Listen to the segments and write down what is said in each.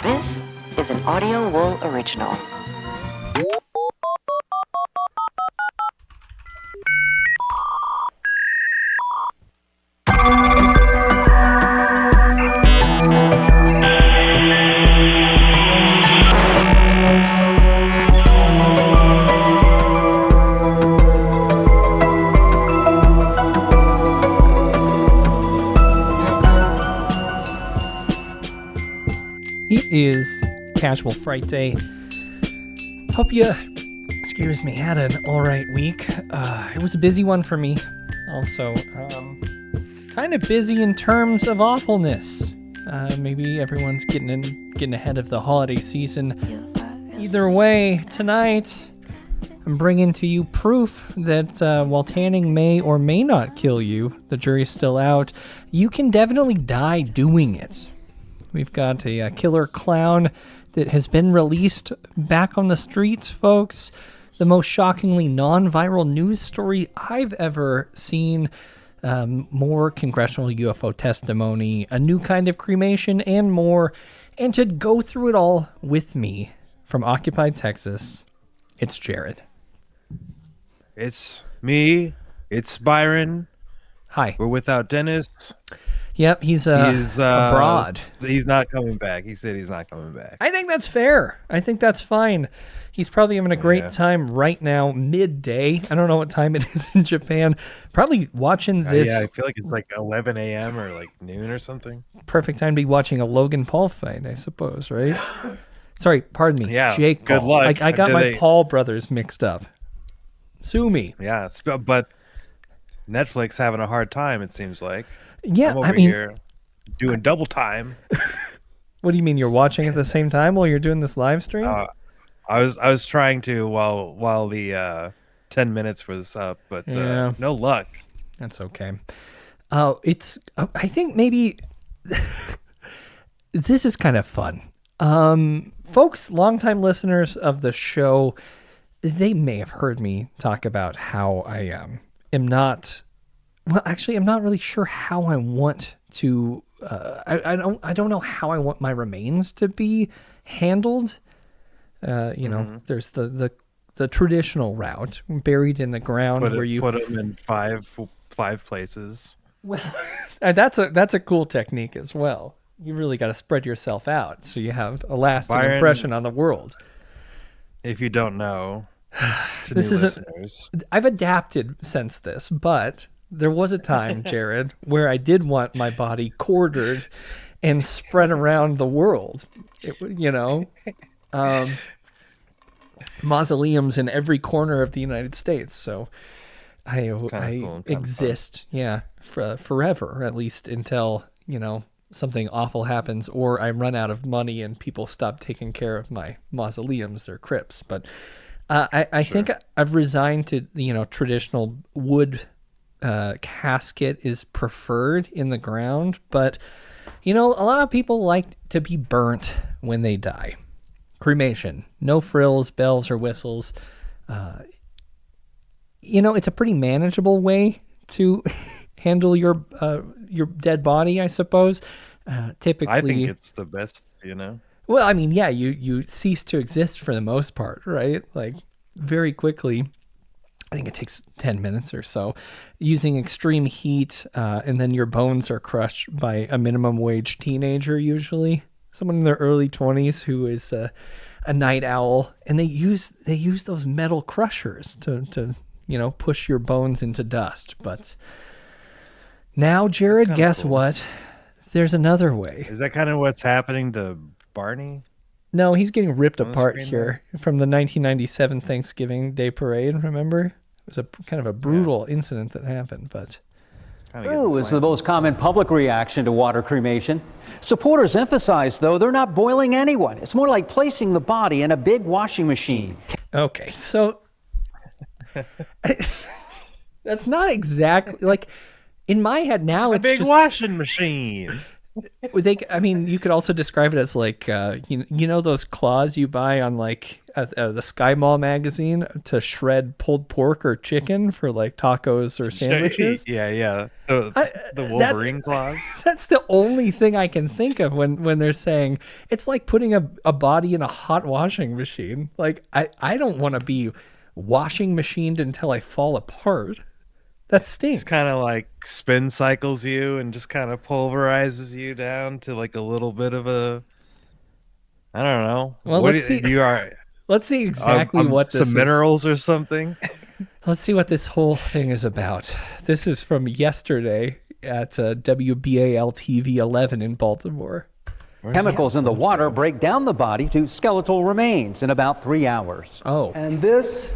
This is an Audio Wool original. It is Casual Frightday. Hope you, had an alright week. It was a busy one for me. Also, kind of busy in terms of awfulness. Maybe everyone's getting ahead of the holiday season. Either way, tonight I'm bringing to you proof that while tanning may or may not kill you, the jury's still out, you can definitely die doing it. We've got a killer clown that has been released back on the streets, folks. The most shockingly non-viral news story I've ever seen. More congressional UFO testimony, a new kind of cremation, and more. And to go through it all with me from occupied Texas, it's Jared. It's me. It's Byron. Hi. We're without Dennis. Yep, he's abroad. He's not coming back. He said he's not coming back. I think that's fair. I think that's fine. He's probably having a great time right now, midday. I don't know what time it is in Japan. Probably watching this. Yeah, I feel like it's like 11 a.m. or like noon or something. Perfect time to be watching a Logan Paul fight, I suppose, right? Sorry, pardon me. Yeah, Jake good Paul. luck. I got my Paul brothers mixed up. Sue me. Yeah, but Netflix having a hard time, it seems like. Yeah, I'm over here doing double time. What do you mean? You're watching at the same time while you're doing this live stream? I was trying to while the 10 minutes was up, but no luck. That's okay. I think maybe this is kind of fun. Folks, longtime listeners of the show, they may have heard me talk about how I am not. Well, actually, I'm not really sure how I want to. I don't know how I want my remains to be handled. There's the traditional route, buried in the ground, where you put them in five places. Well, that's a cool technique as well. You really got to spread yourself out so you have a lasting impression on the world. If you don't know, this is I've adapted since this, but. There was a time, Jared, where I did want my body quartered and spread around the world. Mausoleums in every corner of the United States. So I exist, forever, at least until, something awful happens or I run out of money and people stop taking care of my mausoleums or crypts. But I think I've resigned to, traditional wood casket is preferred in the ground, but a lot of people like to be burnt when they die. Cremation, no frills, bells, or whistles. It's a pretty manageable way to handle your dead body, I suppose. Typically, I think it's the best. Well, I mean, yeah, you cease to exist for the most part, right? Like very quickly. I think it takes 10 minutes or so, using extreme heat, and then your bones are crushed by a minimum wage teenager, usually someone in their early 20s who is a night owl, and they use those metal crushers to push your bones into dust. But now, Jared, guess cool. What? There's another way. Is that kind of what's happening to Barney? No, he's getting ripped apart here from the 1997 Thanksgiving Day Parade, remember? It was a kind of a brutal incident that happened, but... Ooh is the most common public reaction to water cremation. Supporters emphasize, though, they're not boiling anyone. It's more like placing the body in a big washing machine. Okay, so... that's not exactly... Like, in my head now, it's a big just... washing machine. I mean, you could also describe it as like, you know those claws you buy on like the Sky Mall magazine to shred pulled pork or chicken for like tacos or sandwiches. Yeah. The Wolverine claws. That's the only thing I can think of when they're saying it's like putting a body in a hot washing machine. Like I don't want to be washing machined until I fall apart. That stinks. It's kind of like spin cycles you and just kind of pulverizes you down to like a little bit of a, I don't know. Well, let's see. Let's see exactly what this some minerals or something. Let's see what this whole thing is about. This is from yesterday at WBAL-TV 11 in Baltimore. Chemicals in the water break down the body to skeletal remains in about 3 hours. Oh. And this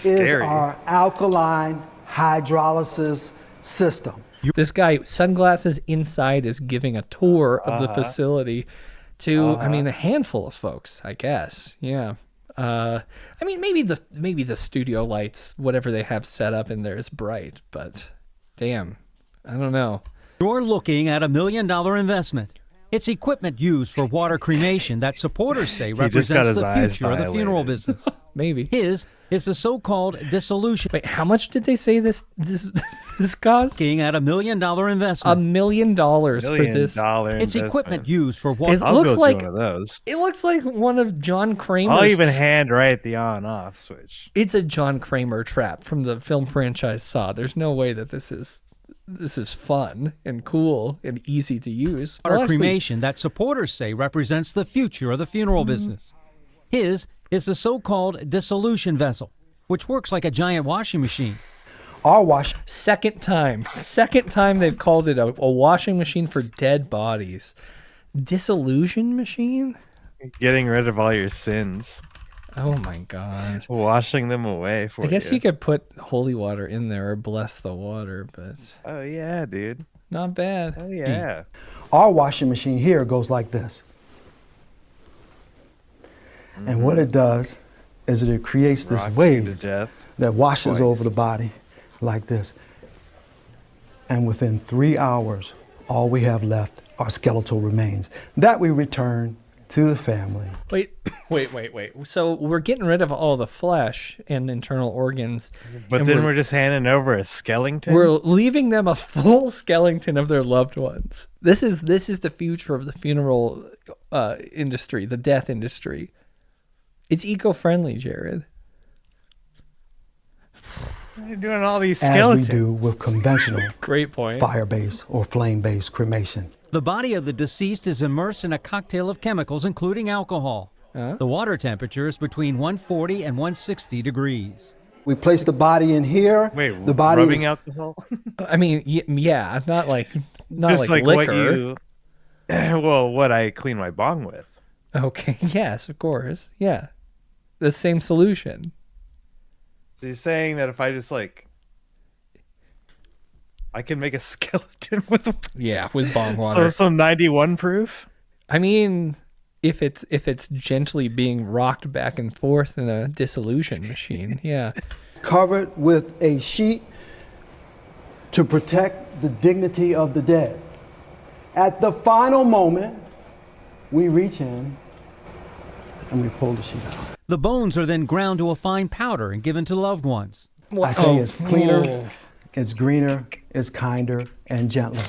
is our alkaline hydrolysis system. This guy, sunglasses inside, is giving a tour of the facility to, I mean, a handful of folks, I guess. Yeah. I mean, maybe the studio lights, whatever they have set up in there, is bright, but damn, I don't know. You're looking at $1 million investment. It's equipment used for water cremation that supporters say represents the future of the funeral business. Maybe. His is the so-called dissolution. Wait, how much did they say this cost? Looking at $1 million investment. $1 million for this. It's equipment used for water. It looks like one of those. It looks like one of John Kramer's. I'll even handwrite the on-off switch. It's a John Kramer trap from the film franchise Saw. There's no way that this is fun and cool and easy to use. Water cremation that supporters say represents the future of the funeral business. His is the so-called dissolution vessel, which works like a giant washing machine. Second time they've called it a washing machine for dead bodies. Dissolution machine? Getting rid of all your sins. Oh my God. Washing them away for you. I guess you could put holy water in there or bless the water, but... Oh yeah, dude. Not bad. Oh yeah. Our washing machine here goes like this. And what it does is it creates this wave that washes over the body like this. And within 3 hours, all we have left are skeletal remains that we return to the family. Wait. So we're getting rid of all the flesh and internal organs. But then we're just handing over a skeleton? We're leaving them a full skeleton of their loved ones. This is the future of the funeral industry, the death industry. It's eco-friendly, Jared. You're doing all these skeletons. As we do with conventional Great point. fire-based or flame-based cremation. The body of the deceased is immersed in a cocktail of chemicals, including alcohol. The water temperature is between 140 and 160 degrees. We place the body in here. Wait, the body rubbing alcohol? I mean, yeah, not like just like liquor. what I clean my bong with. Okay, yes, of course. Yeah. The same solution. So you're saying that if I just I can make a skeleton with bong water. So 91 proof? I mean, if it's gently being rocked back and forth in a dissolution machine, yeah. Covered with a sheet to protect the dignity of the dead. At the final moment, we reach in and we pull the sheet out. The bones are then ground to a fine powder and given to loved ones. I say it's cleaner, it's greener, it's kinder, and gentler.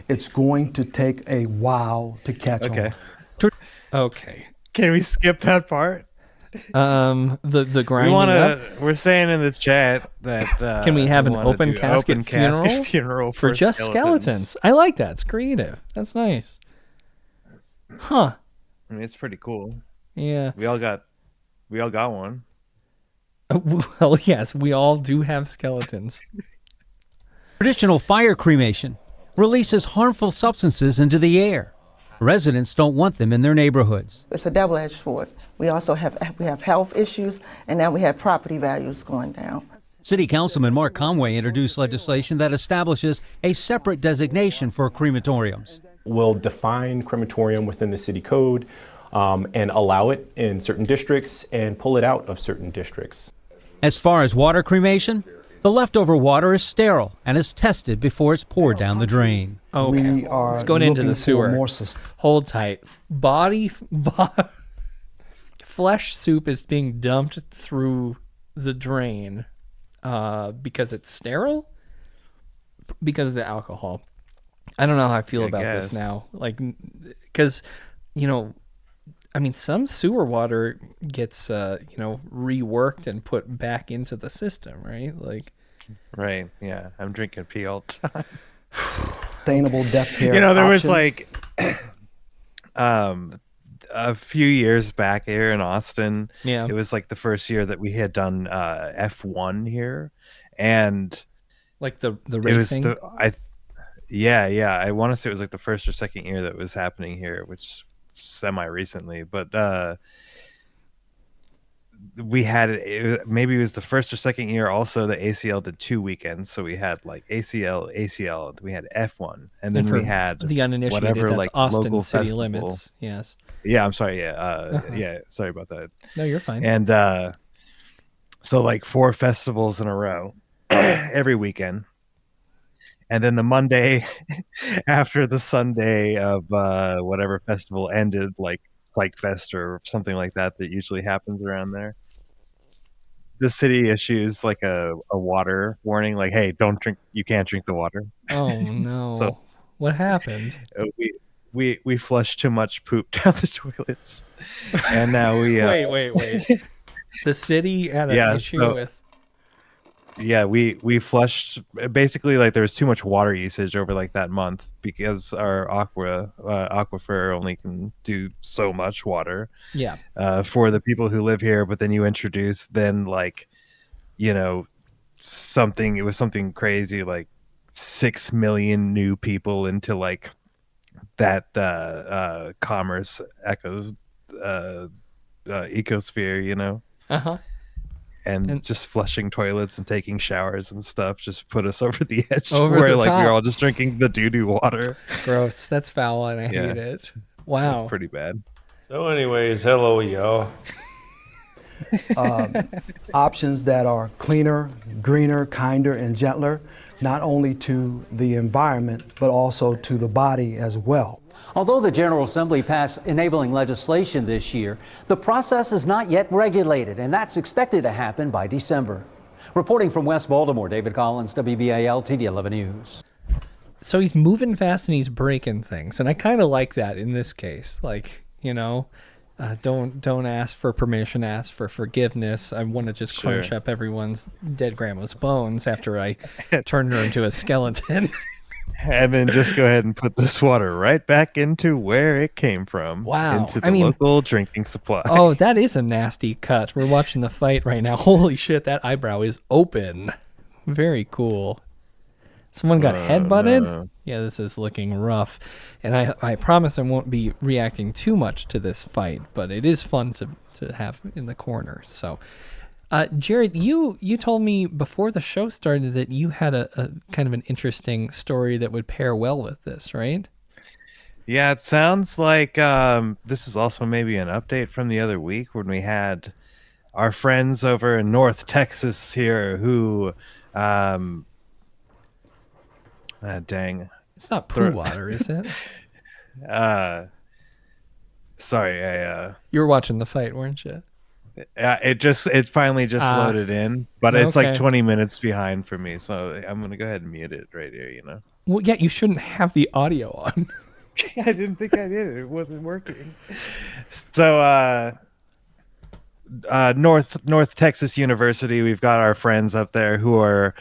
It's going to take a while to catch on. Okay. Can we skip that part? The grinding We're saying in the chat that can we have an open casket funeral for just skeletons? I like that. It's creative. That's nice. Huh. I mean, it's pretty cool. Yeah. We all got one. Well, yes, we all do have skeletons. Traditional fire cremation releases harmful substances into the air. Residents don't want them in their neighborhoods. It's a double-edged sword. We also have health issues, and now we have property values going down. City Councilman Mark Conway introduced legislation that establishes a separate designation for crematoriums. We'll define crematorium within the city code and allow it in certain districts and pull it out of certain districts. As far as water cremation, The leftover water is sterile and is tested before it's poured down the drain. Okay. We are It's going into looking the for sewer. more Hold tight. Flesh soup is being dumped through the drain because it's sterile? Because of the alcohol. I don't know how I feel about this now. Like, because, I mean, some sewer water gets, reworked and put back into the system, right? Like, Right. Yeah. I'm drinking pee all the time. sustainable death care. There was options. like a few years back here in Austin. Yeah. It was like the first year that we had done F1 here, and like the it was racing. I want to say it was like the first or second year that was happening here, which semi recently, but we had maybe it was the first or second year also the ACL did 2 weekends, so we had like ACL, we had F1, and then for we had the uninitiated, whatever that's like Austin local city festival. limits. Yes. Yeah, I'm sorry. Yeah, sorry about that. No, you're fine. And so like 4 festivals in a row every weekend, and then the Monday after the Sunday of whatever festival ended, like Psych Fest or something like that usually happens around there, the city issues like a water warning, like, hey, don't drink, you can't drink the water. Oh no. So what happened? We flushed too much poop down the toilets, and now we wait. The city had an issue with. Yeah, we flushed, basically, like there was too much water usage over like that month because our aquifer only can do so much water. Yeah. For the people who live here, but then you introduce like, something, it was something crazy like 6 million new people into like that commerce ecosphere, Uh-huh. and just flushing toilets and taking showers and stuff just put us over the edge, Over where the like we top. were all just drinking the doo-doo water. Gross. That's foul and I hate it. Wow. It's pretty bad. So anyways, hello y'all. Options that are cleaner, greener, kinder, and gentler, not only to the environment, but also to the body as well. Although the General Assembly passed enabling legislation this year, the process is not yet regulated, and that's expected to happen by December. Reporting from West Baltimore, David Collins, WBAL TV 11 News. So he's moving fast and he's breaking things, and I kind of like that in this case. Like, don't ask for permission, ask for forgiveness. I want to just crunch up everyone's dead grandma's bones after I turned her into a skeleton. And then just go ahead and put this water right back into where it came from. Wow. Into the local drinking supply. Oh, that is a nasty cut. We're watching the fight right now. Holy shit, that eyebrow is open. Very cool. Someone got headbutted? No. Yeah, this is looking rough. And I promise I won't be reacting too much to this fight, but it is fun to have in the corner. So, Jared, you told me before the show started that you had a kind of an interesting story that would pair well with this, right? Yeah, it sounds like this is also maybe an update from the other week when we had our friends over in North Texas here who... dang. It's not poo water, is it? Sorry, you were watching the fight, weren't you? It finally just loaded in, but it's okay. like 20 minutes behind for me, so I'm gonna go ahead and mute it right here. Well, yeah, you shouldn't have the audio on. I didn't think I did. It wasn't working. So, North Texas University, we've got our friends up there who are,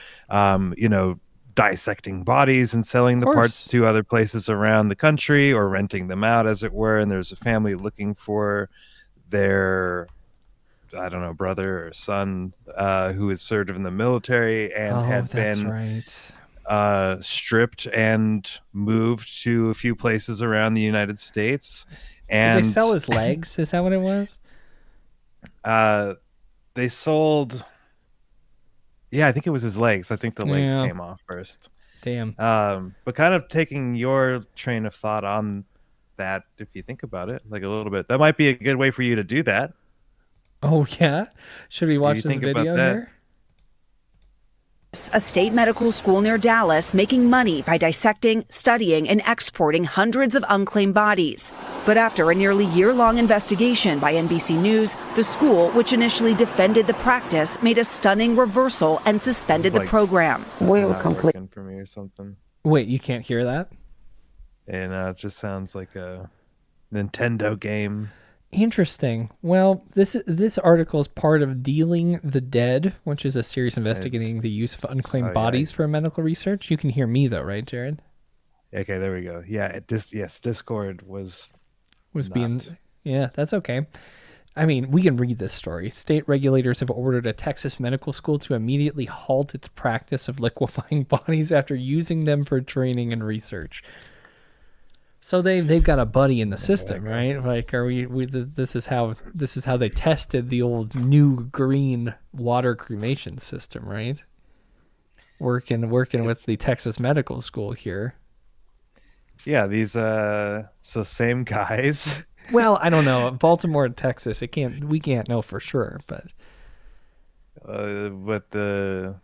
dissecting bodies and selling the parts to other places around the country or renting them out, as it were. And there's a family looking for their, I don't know, brother or son who has served in the military and had been stripped and moved to a few places around the United States. And did they sell his legs? Is that what it was? They sold... Yeah, I think it was his legs. I think the legs came off first. Damn. But kind of taking your train of thought on that, if you think about it, like a little bit, that might be a good way for you to do that. Oh, yeah? Should we watch this video here? a state medical school near Dallas making money by dissecting, studying, and exporting hundreds of unclaimed bodies. But after a nearly year-long investigation by NBC News, the school, which initially defended the practice, made a stunning reversal and suspended the program. We were Not complete. working for me or something. Wait, you can't hear that? And it just sounds like a Nintendo game. Interesting. Well, this article is part of Dealing the Dead, which is a series investigating the use of unclaimed bodies for medical research. You can hear me though, right, Jared? Okay, there we go. Yeah, Discord was being. Yeah, that's okay. I mean, we can read this story. State regulators have ordered a Texas medical school to immediately halt its practice of liquefying bodies after using them for training and research. So they've got a buddy in the system, right? Like, this is how they tested the old new green water cremation system, right? Working with the Texas Medical School here. Yeah, these so same guys. Well, I don't know. Baltimore and Texas, we can't know for sure, but what are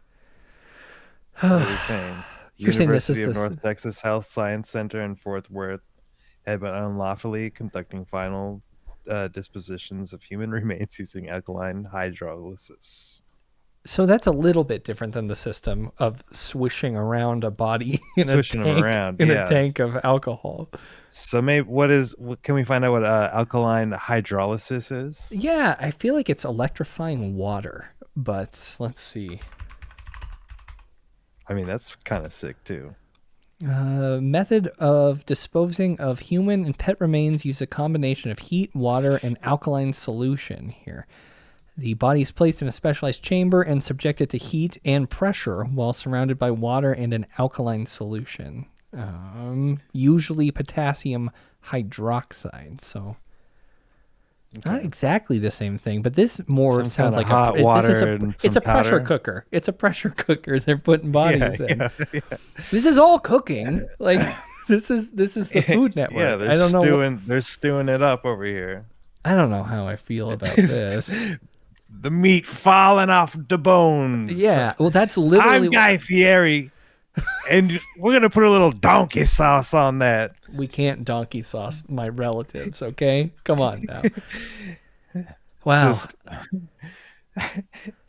you saying? You're saying this is University of North Texas Health Science Center in Fort Worth had been unlawfully conducting final dispositions of human remains using alkaline hydrolysis. So that's a little bit different than the system of swishing around a body in a tank of alcohol. So maybe can we find out what alkaline hydrolysis is? Yeah, I feel like it's electrifying water, but let's see. I mean, that's kind of sick too. Method of disposing of human and pet remains use a combination of heat, water, and alkaline solution here. The body is placed in a specialized chamber and subjected to heat and pressure while surrounded by water and an alkaline solution, usually potassium hydroxide. So not exactly the same thing, but this more sounds like hot water. It's a pressure cooker. It's a pressure cooker. They're putting bodies in. Yeah. This is all cooking. Like this is the Food Network. Yeah, they're stewing it up over here. I don't know how I feel about this. The meat falling off the bones. Yeah, well, that's literally. I'm Guy Fieri, and we're gonna put a little donkey sauce on that. We can't donkey sauce my relatives, okay? Come on now. Wow.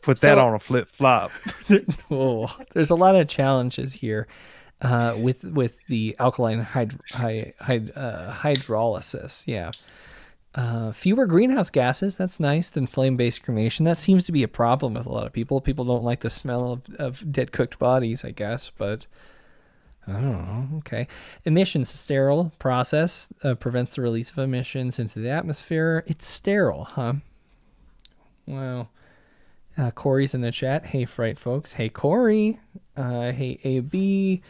Put that on a flip flop. There's a lot of challenges here with the alkaline hydrolysis. Yeah. Fewer greenhouse gases, that's nice, than flame-based cremation. That seems to be a problem with a lot of people. People don't like the smell of dead cooked bodies, I guess, but I don't know. Okay. Emissions, sterile process, prevents the release of emissions into the atmosphere. It's sterile, huh? Well, Corey's in the chat. Hey, Fright folks. Hey, Corey. Hey, AB.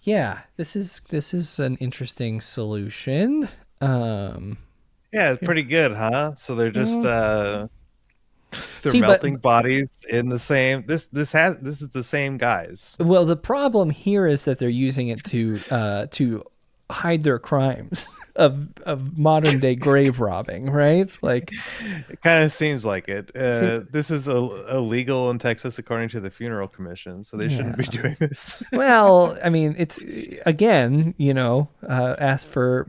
Yeah, this is an interesting solution. Yeah, it's pretty good, huh? So they're just melting bodies in the same. This is the same guys. Well, the problem here is that they're using it to hide their crimes of modern day grave robbing, right? Like, it kind of seems like it. This is illegal in Texas according to the Funeral Commission, so they shouldn't be doing this. Well, I mean, it's again, ask for.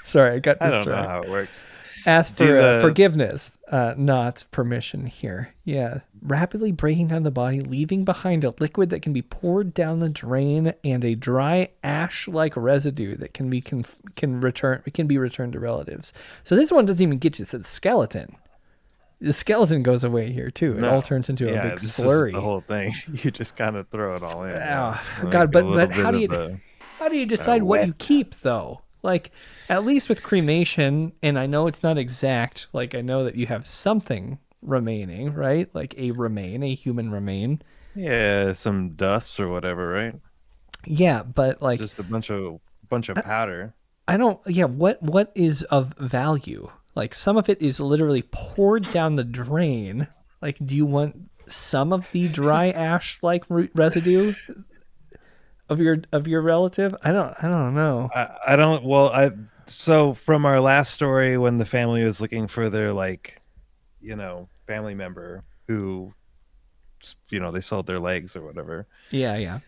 Sorry, I got distracted. I don't know how it works. Ask for forgiveness, not permission here. Yeah. Rapidly breaking down the body, leaving behind a liquid that can be poured down the drain and a dry ash-like residue that can be returned to relatives. So this one doesn't even get you to the skeleton. The skeleton goes away here too. It all turns into a big slurry. Is the whole thing. You just kind of throw it all in. Oh, God, but how do you decide what you keep though? Like, at least with cremation, and I know it's not exact, like I know that you have something remaining, right? Like a human remain. Yeah, some dust or whatever, right? Yeah, but like just a bunch of powder. What is of value? Like some of it is literally poured down the drain. Like, do you want some of the dry ash like residue of your relative? I don't know. I don't. Well, so from our last story, when the family was looking for their family member who, they sold their legs or whatever. Yeah.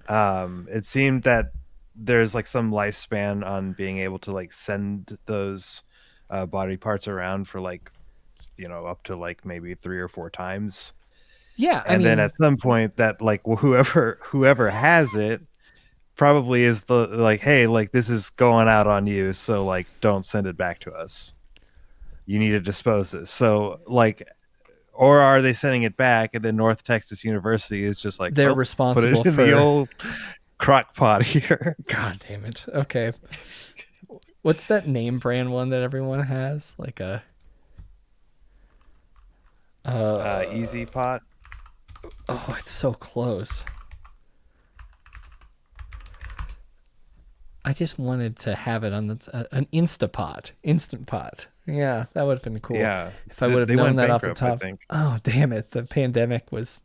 It seemed that there's like some lifespan on being able to like send those body parts around for like, up to like maybe 3 or 4 times. Yeah. Then at some point that like whoever has it probably is the like, hey, like this is going out on you, so like don't send it back to us. You need to dispose this. So like, or are they sending it back and then North Texas University is just like, they're responsible put it in for the old crock pot here. God damn it. Okay. What's that name brand one that everyone has? Like a Easy Pot. Oh, it's so close. I just wanted to have it on an Instant Pot. Yeah, that would have been cool. Yeah, if I would have known that off the top. I think. Oh, damn it! The pandemic was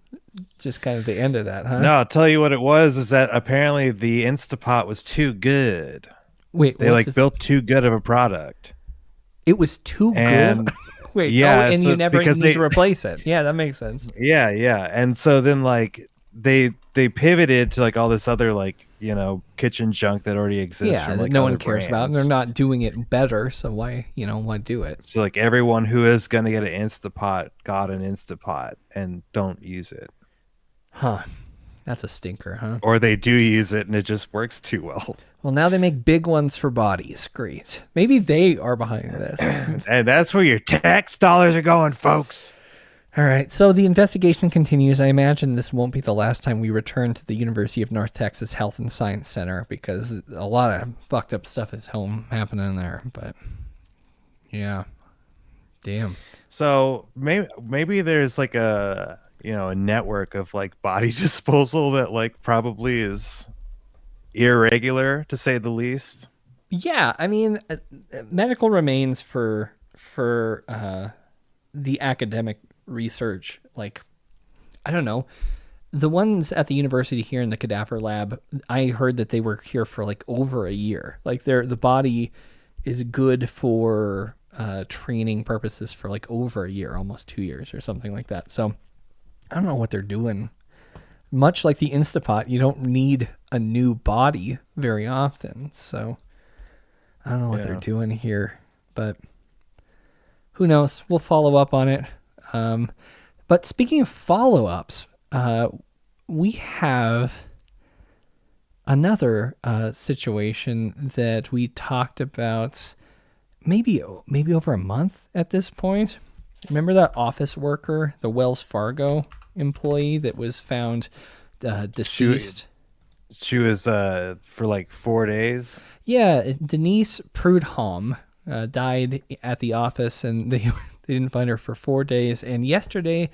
just kind of the end of that, huh? No, I'll tell you what it was. Is that apparently the Instapot was too good. Wait, they built too good of a product. It was too good. Wait, yeah, and you never need to replace it. Yeah, that makes sense. Yeah, and so then like they pivoted to like all this other like kitchen junk that already exists. Yeah, from, that like, no one other cares about, and brands. they're not doing it better. So why do it? So like everyone who is gonna get an Instapot got an Instapot and don't use it. Huh? That's a stinker, huh? Or they do use it and it just works too well. Well, now they make big ones for bodies. Great. Maybe they are behind this. And that's where your tax dollars are going, folks. All right. So the investigation continues. I imagine this won't be the last time we return to the University of North Texas Health and Science Center because a lot of fucked up stuff is happening there. But yeah, damn. So maybe there's like a network of like body disposal that like probably is irregular to say the least. Yeah, I mean, medical remains for the academic research, like, I don't know, the ones at the university here in the cadaver lab, I heard that they were here for like over a year. Like the body is good for training purposes for like over a year, almost 2 years or something like that. So I don't know what they're doing. Much like the Instapot, you don't need a new body very often. So I don't know what they're doing here, but who knows? We'll follow up on it. But speaking of follow-ups, we have another situation that we talked about maybe over a month at this point. Remember that office worker, the Wells Fargo employee that was found deceased? She was for like 4 days. Yeah, Denise Prudhomme died at the office, and they didn't find her for 4 days. And yesterday,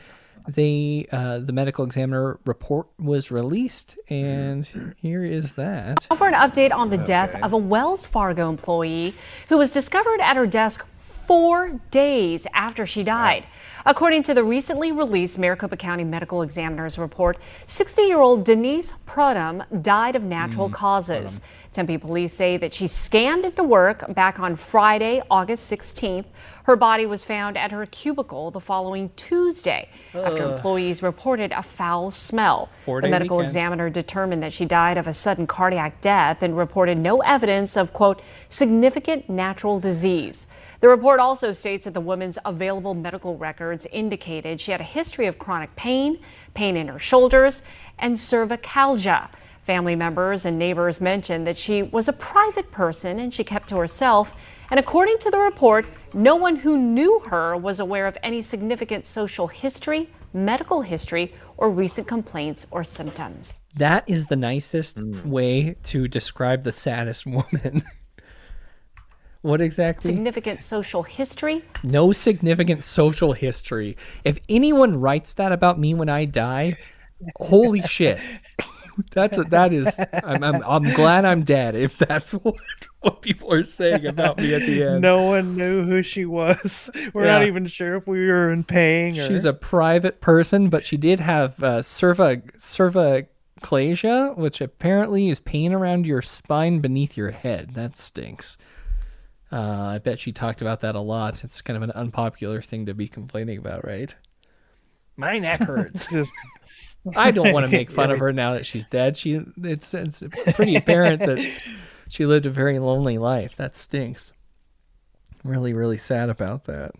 the medical examiner report was released, and here is that. For an update on the death of a Wells Fargo employee who was discovered at her desk 4 days after she died. According to the recently released Maricopa County Medical Examiner's report, 60-year-old Denise Prudhomme died of natural causes. Tempe police say that she scanned into work back on Friday, August 16th. Her body was found at her cubicle the following Tuesday after employees reported a foul smell. The medical examiner determined that she died of a sudden cardiac death and reported no evidence of, quote, significant natural disease. The report also states that the woman's available medical records indicated she had a history of chronic pain in her shoulders, and cervicalgia. Family members and neighbors mentioned that she was a private person and she kept to herself. And according to the report, no one who knew her was aware of any significant social history, medical history, or recent complaints or symptoms. That is the nicest way to describe the saddest woman. What exactly? Significant social history? No significant social history. If anyone writes that about me when I die, holy shit. I'm glad I'm dead if that's what people are saying about me at the end. No one knew who she was. We're not even sure if we were in paying her. She's a private person, but she did have cervicalgia, which apparently is pain around your spine beneath your head. That stinks. I bet she talked about that a lot. It's kind of an unpopular thing to be complaining about, right? My neck hurts. I don't want to make fun of her now that she's dead. It's pretty apparent that she lived a very lonely life. That stinks. Really, really sad about that.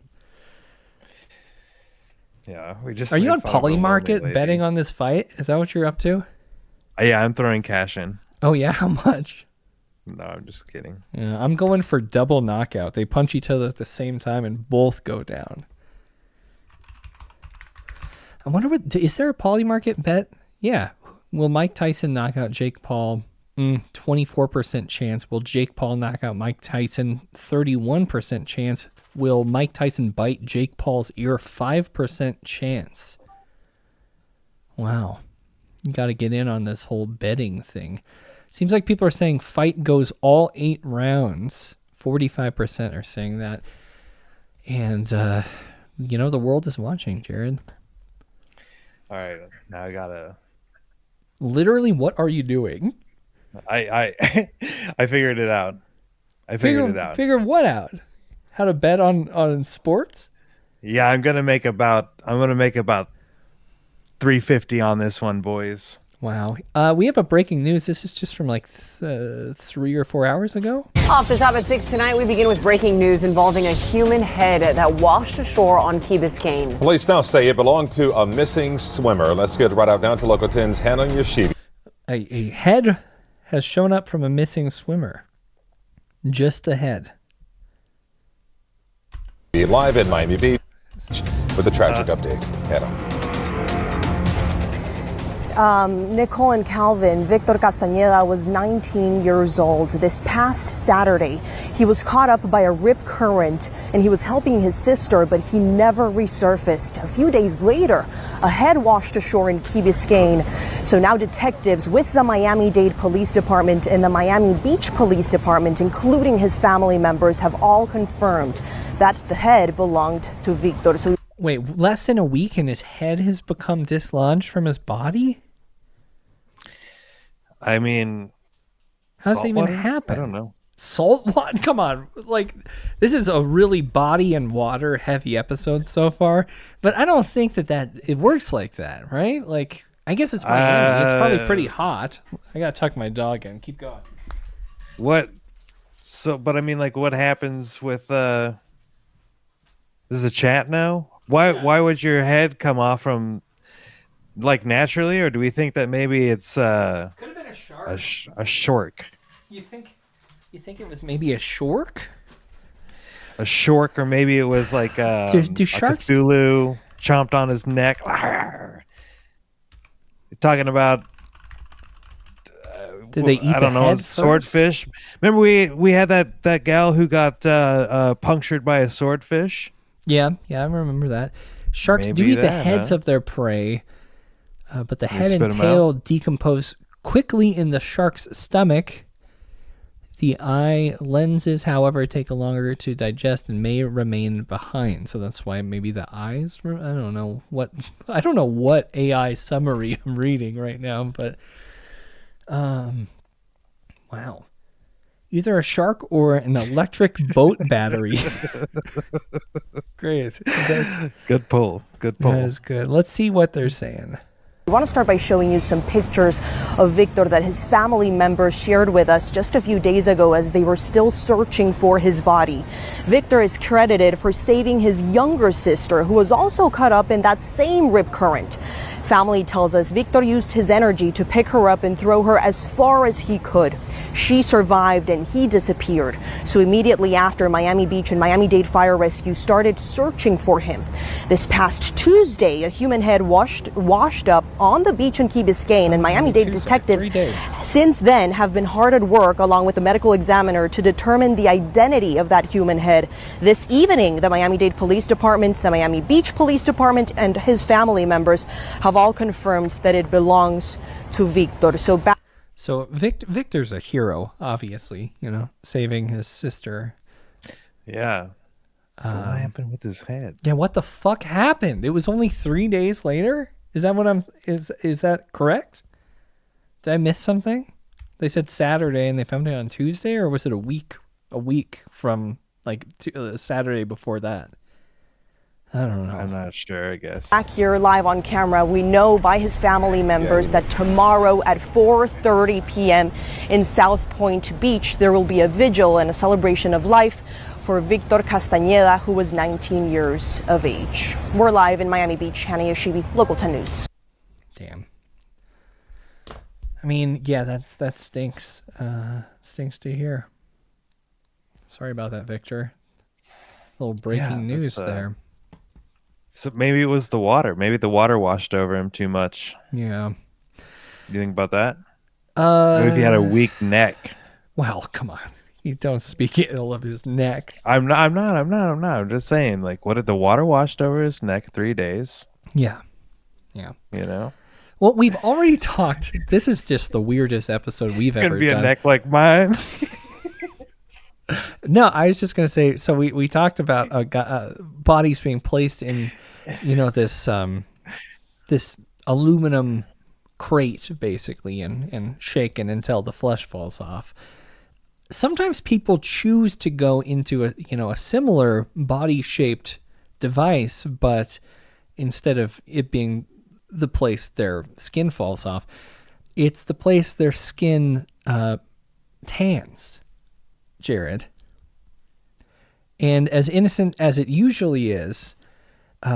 Yeah, we just. Are you on made fun of a lonely Polymarket lady. betting on this fight? Is that what you're up to? Yeah, I'm throwing cash in. Oh yeah, how much? No, I'm just kidding. Yeah, I'm going for double knockout. They punch each other at the same time and both go down. I wonder is there a Polymarket bet? Yeah. Will Mike Tyson knock out Jake Paul? 24% chance. Will Jake Paul knock out Mike Tyson? 31% chance. Will Mike Tyson bite Jake Paul's ear? 5% chance. Wow. You got to get in on this whole betting thing. Seems like people are saying fight goes all 8 rounds. 45% are saying that. And, the world is watching, Jared. All right, now I gotta. Literally, what are you doing? I figured it out. Figure what out? How to bet on sports? Yeah, I'm gonna make about $350 on this one, boys. Wow. We have a breaking news. This is just from like 3 or 4 hours ago. Off the top at 6 tonight, we begin with breaking news involving a human head that washed ashore on Key Biscayne. Police now say it belonged to a missing swimmer. Let's get right out now to Local 10's Hannah Yoshibi. A head has shown up from a missing swimmer. Just a head. Live at Miami Beach with a tragic update. Hannah. Nicole and Calvin, Victor Castañeda was 19 years old. This past Saturday, he was caught up by a rip current and he was helping his sister, but he never resurfaced. A few days later, a head washed ashore in Key Biscayne. So now detectives with the Miami-Dade Police Department and the Miami Beach Police Department, including his family members, have all confirmed that the head belonged to Victor. So wait, less than a week and his head has become dislodged from his body? I mean, how does that even happen? I don't know. Salt water? Come on. Like, this is a really body and water heavy episode so far, but I don't think that it works like that, right? Like, I guess it's Miami. It's probably pretty hot. I gotta tuck my dog in. Keep going. What? So, but I mean, like, what happens with this is a chat now? Why would your head come off from, like, naturally, or do we think that maybe it's could have been a shark? A shork? You think it was maybe a shork? A shork, or maybe it was like do sharks? A Cthulhu chomped on his neck. You're talking about did they eat I don't the know, head swordfish? Remember we had that gal who got punctured by a swordfish? Yeah, I remember that. Sharks Maybe do eat the that, heads huh? of their prey, but the They head spit and 'em tail decompose quickly in the shark's stomach. The eye lenses, however, take longer to digest and may remain behind. So that's why maybe the eyes. I don't know what AI summary I'm reading right now, but wow. Either a shark or an electric boat battery. Great. Good pull. Good pull. That is good. Let's see what they're saying. I want to start by showing you some pictures of Victor that his family members shared with us just a few days ago as they were still searching for his body. Victor is credited for saving his younger sister, who was also caught up in that same rip current. Family tells us Victor used his energy to pick her up and throw her as far as he could. She survived and he disappeared. So immediately after, Miami Beach and Miami-Dade Fire Rescue started searching for him. This past Tuesday, a human head washed up on the beach in Key Biscayne, and Miami-Dade detectives since then have been hard at work along with the medical examiner to determine the identity of that human head. This evening, the Miami-Dade Police Department, the Miami Beach Police Department, and his family members have all confirmed that it belongs to Victor. So Victor's a hero, obviously, saving his sister. Yeah. What happened with his head? Yeah, what the fuck happened? It was only 3 days later? Is that is that correct? Did I miss something? They said Saturday and they found it on Tuesday, or was it a week a week from like Saturday before that. I don't know. I'm not sure, I guess. Back here live on camera, we know by his family members that tomorrow at 4:30 p.m. in South Point Beach, there will be a vigil and a celebration of life for Victor Castañeda, who was 19 years of age. We're live in Miami Beach. Hannah Yoshibi, Local 10 News. Damn. I mean, yeah, that stinks. Stinks to hear. Sorry about that, Victor. A little breaking news there. So maybe it was the water. Maybe the water washed over him too much. Yeah. You think about that? Maybe if he had a weak neck. Well, come on. You don't speak ill of his neck. I'm not. I'm just saying, like, what if the water washed over his neck 3 days? Yeah. Yeah. You know? Well, we've already talked. This is just the weirdest episode we've ever done. Gonna be a neck like mine. No, I was just going to say, so we talked about bodies being placed in, this this aluminum crate, basically, and shaken until the flesh falls off. Sometimes people choose to go into a similar body-shaped device, but instead of it being the place their skin falls off, it's the place their skin tans. Jared. And as innocent as it usually is,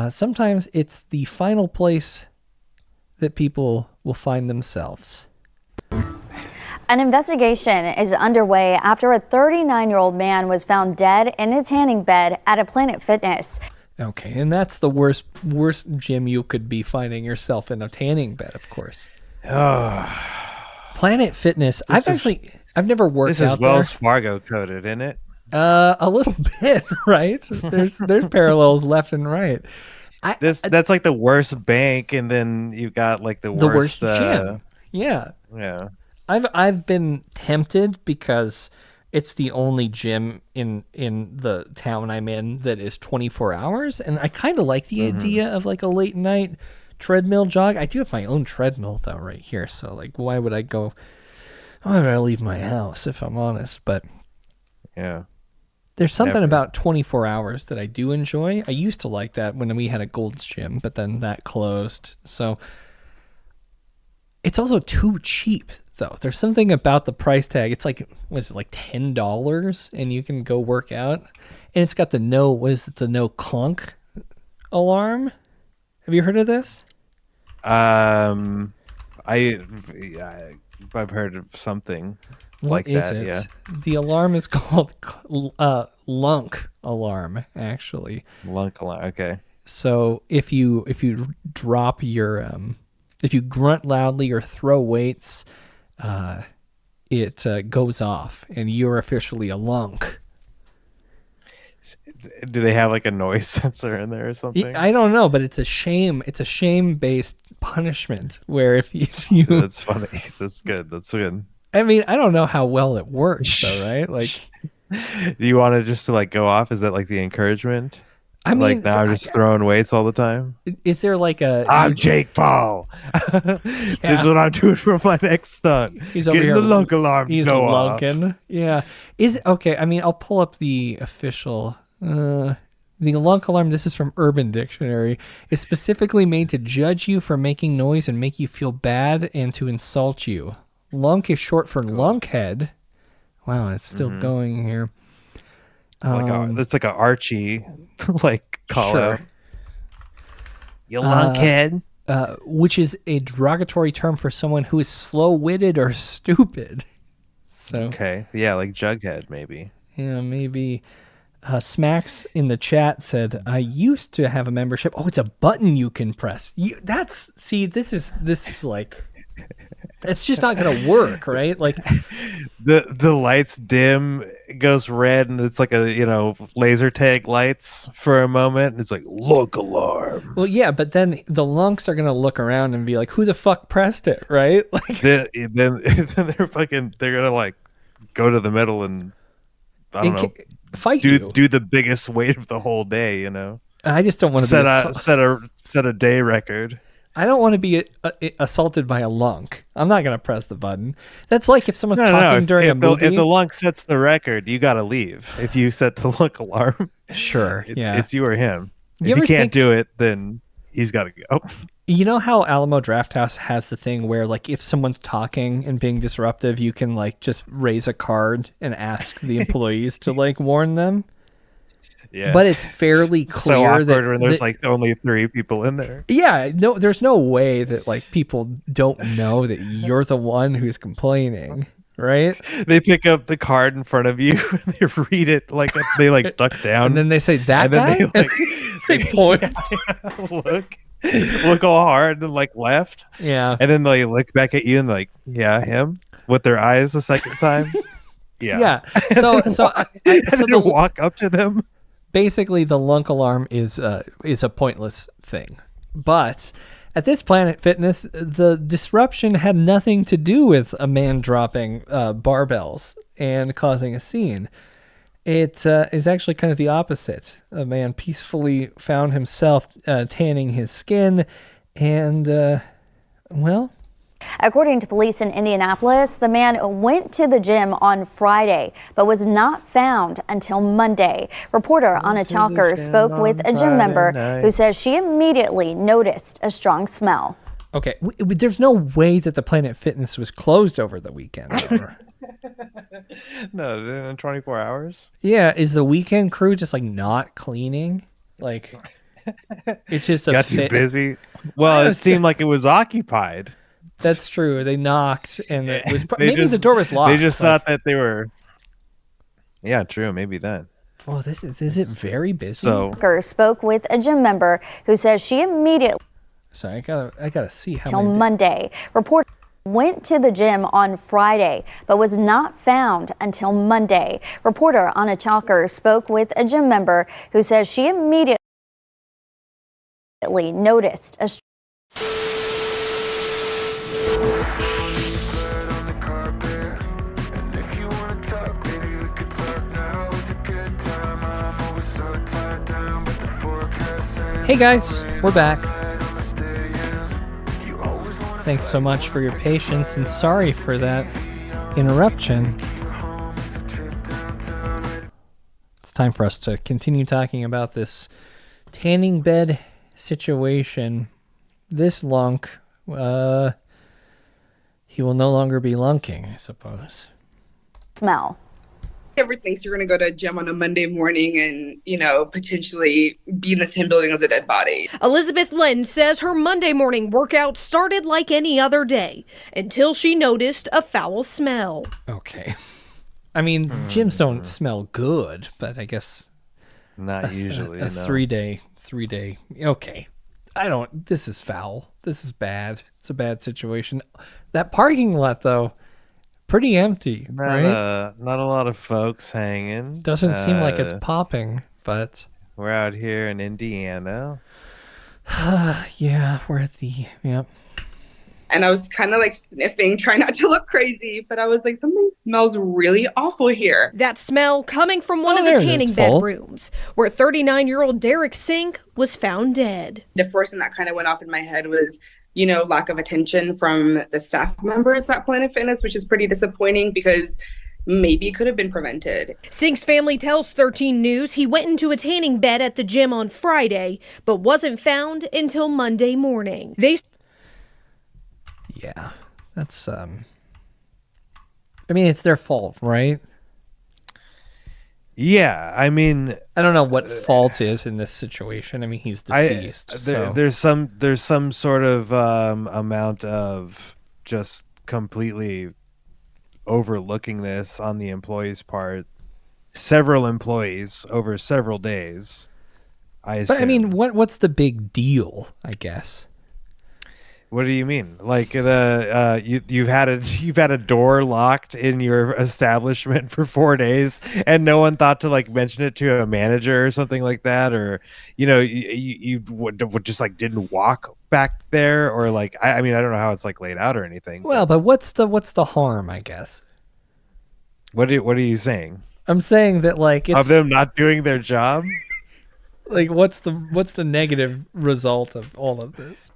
sometimes it's the final place that people will find themselves. An investigation is underway after a 39-year-old man was found dead in a tanning bed at a Planet Fitness. Okay, and that's the worst gym you could be finding yourself in, a tanning bed, of course. Planet Fitness. I've never worked out there. This is Wells Fargo coded, isn't it? A little bit, right? There's parallels left and right. That's like the worst bank, and then you got like the worst gym. Yeah. I've been tempted because it's the only gym in the town I'm in that is 24 hours, and I kind of like the idea of like a late night treadmill jog. I do have my own treadmill though right here, so like why would I leave my house, if I'm honest? But yeah, there's something about 24 hours that I do enjoy. I used to like that when we had a Gold's Gym, but then that closed. So it's also too cheap, though. There's something about the price tag. It's like, was it like $10, and you can go work out, and it's got the no clunk alarm. Have you heard of this? I've heard of something like that. It? Yeah, the alarm is called Lunk Alarm. Actually, Lunk Alarm. Okay. So if you drop your if you grunt loudly or throw weights, it goes off, and you're officially a lunk. Do they have like a noise sensor in there or something? I don't know, but it's a shame. It's a shame-based punishment where if you That's funny. That's good. That's good. I mean, I don't know how well it works, though, right? Like, do you want it just to like go off? Is that like the encouragement? I mean, like now I'm just throwing weights all the time. Is there like a? I'm Jake Paul. This is what I'm doing for my next stunt. He's over Getting here. The lunk alarm. He's go off. lunking. Yeah. Is okay. I mean, I'll pull up the official. The lunk alarm. This is from Urban Dictionary. Is specifically made to judge you for making noise and make you feel bad and to insult you. Lunk is short for lunkhead. Wow, it's still going here. It's like a Archie like call sure. out. You lunkhead. Which is a derogatory term for someone who is slow-witted or stupid. So okay, yeah, like Jughead maybe. Yeah, maybe. Smacks in the chat said, "I used to have a membership." Oh, it's a button you can press. This is like. It's just not gonna work, right? Like the lights dim, it goes red, and it's like a laser tag lights for a moment. And it's like lunk alarm. Well, yeah, but then the lunks are gonna look around and be like, "Who the fuck pressed it?" Right? Like then they're gonna like go to the middle and I don't know, fight do the biggest weight of the whole day. I just don't want to set a day record. I don't want to be assaulted by a lunk. I'm not going to press the button. That's like if someone's talking during a movie. If the lunk sets the record, you got to leave. If you set the lunk alarm, sure, it's you or him. You If ever he can't think- do it, then he's got to go. You know how Alamo Drafthouse has the thing where, like, if someone's talking and being disruptive, you can, like, just raise a card and ask the employees to, like, warn them? Yeah. But it's fairly clear so awkward that when there's like only 3 people in there. Yeah, no, there's no way that like people don't know that you're the one who's complaining, right? They pick up the card in front of you and they read it like they like duck down, and then they say that and then guy? they like They point. look all hard and like left. Yeah, and then they look back at you and like, yeah, him with their eyes a second time. Yeah. So they walk up to them. Basically, the lunk alarm is a pointless thing. But at this Planet Fitness, the disruption had nothing to do with a man dropping barbells and causing a scene. It is actually kind of the opposite. A man peacefully found himself tanning his skin and, well... According to police in Indianapolis, the man went to the gym on Friday, but was not found until Monday. Reporter Anna Chalker spoke with a gym member who says she immediately noticed a strong smell. Okay, there's no way that the Planet Fitness was closed over the weekend. No, in 24 hours. Yeah, is the weekend crew just like not cleaning? Like, it's just got too busy. Well, it seemed like it was occupied. That's true. They knocked, and it was The door was locked. They just thought that they were. Yeah, true. Maybe that. Oh, this is it very busy. So Chalker spoke with a gym member who says she immediately. Sorry, I gotta see how. Till Monday. Reporter went to the gym on Friday, but was not found until Monday. Reporter Anna Chalker spoke with a gym member who says she immediately noticed a. Hey guys, we're back. Thanks so much for your patience and sorry for that interruption. It's time for us to continue talking about this tanning bed situation. This lunk, he will no longer be lunking, I suppose. Smell. Ever thinks you're going to go to a gym on a Monday morning and, potentially be in the same building as a dead body. Elizabeth Lynn says her Monday morning workout started like any other day until she noticed a foul smell. Okay. I mean, gyms don't smell good, but I guess not usually. A no. 3-day. Okay. This is foul. This is bad. It's a bad situation. That parking lot, though, pretty empty, right? Not a lot of folks hanging. Doesn't seem like it's popping, but we're out here in Indiana. Yeah, we're at the And I was kind of like sniffing, trying not to look crazy, but I was like, something smells really awful here. That smell coming from one of the tanning bedrooms, where 39-year-old Derek Sink was found dead. The first thing that kind of went off in my head was, lack of attention from the staff members at Planet Fitness, which is pretty disappointing because maybe it could have been prevented. Sink's family tells 13 News he went into a tanning bed at the gym on Friday, but wasn't found until Monday morning. Yeah, that's it's their fault, right? Yeah, I don't know what fault is in this situation. I mean, he's deceased. There's some sort of amount of just completely overlooking this on the employee's part. Several employees over several days. But I mean, what's the big deal? I guess. What do you mean? Like you've had a door locked in your establishment for 4 days, and no one thought to like mention it to a manager or something like that, or you would just like didn't walk back there, or like I mean I don't know how it's like laid out or anything. Well, but what's the harm? I guess. What are you saying? I'm saying that like it's of them not doing their job. Like what's the negative result of all of this?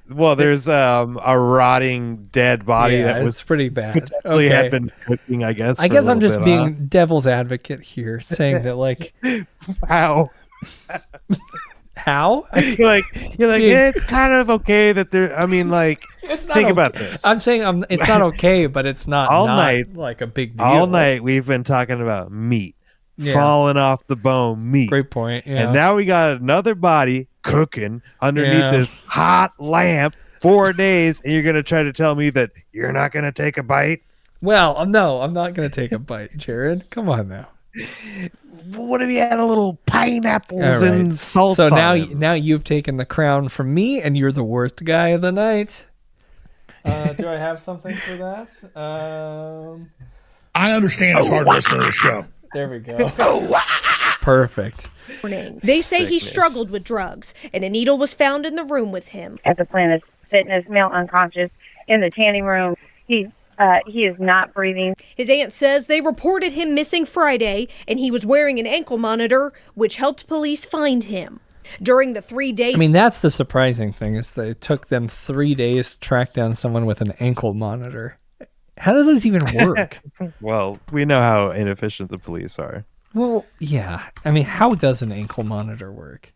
Well, there's a rotting dead body Yeah, that was it's pretty bad. potentially had been cooking, I guess. I for a guess I'm little just bit, being devil's advocate here, saying that like how how you're like yeah, it's kind of okay that there. I mean, like think about this. I'm saying it's not okay, but it's not all not night like a big deal. All night we've been talking about meat falling off the bone, meat. Great point. Yeah. And now we got another body cooking underneath this hot lamp 4 days, and you're gonna try to tell me that you're not gonna take a bite? Well, no, I'm not gonna take a bite, Jared. Come on now. What if you had a little pineapples All right. and salt? So on them? now you've taken the crown from me, and you're the worst guy of the night. Do I have something for that? I understand it's hard to listen to the show. There we go. Perfect. They say he struggled with drugs, and a needle was found in the room with him. At the Planet Fitness, male unconscious in the tanning room. He is not breathing. His aunt says they reported him missing Friday, and he was wearing an ankle monitor, which helped police find him. During the 3 days... I mean, that's the surprising thing, is that it took them 3 days to track down someone with an ankle monitor. How do those even work? Well, we know how inefficient the police are. Well, yeah. I mean, how does an ankle monitor work?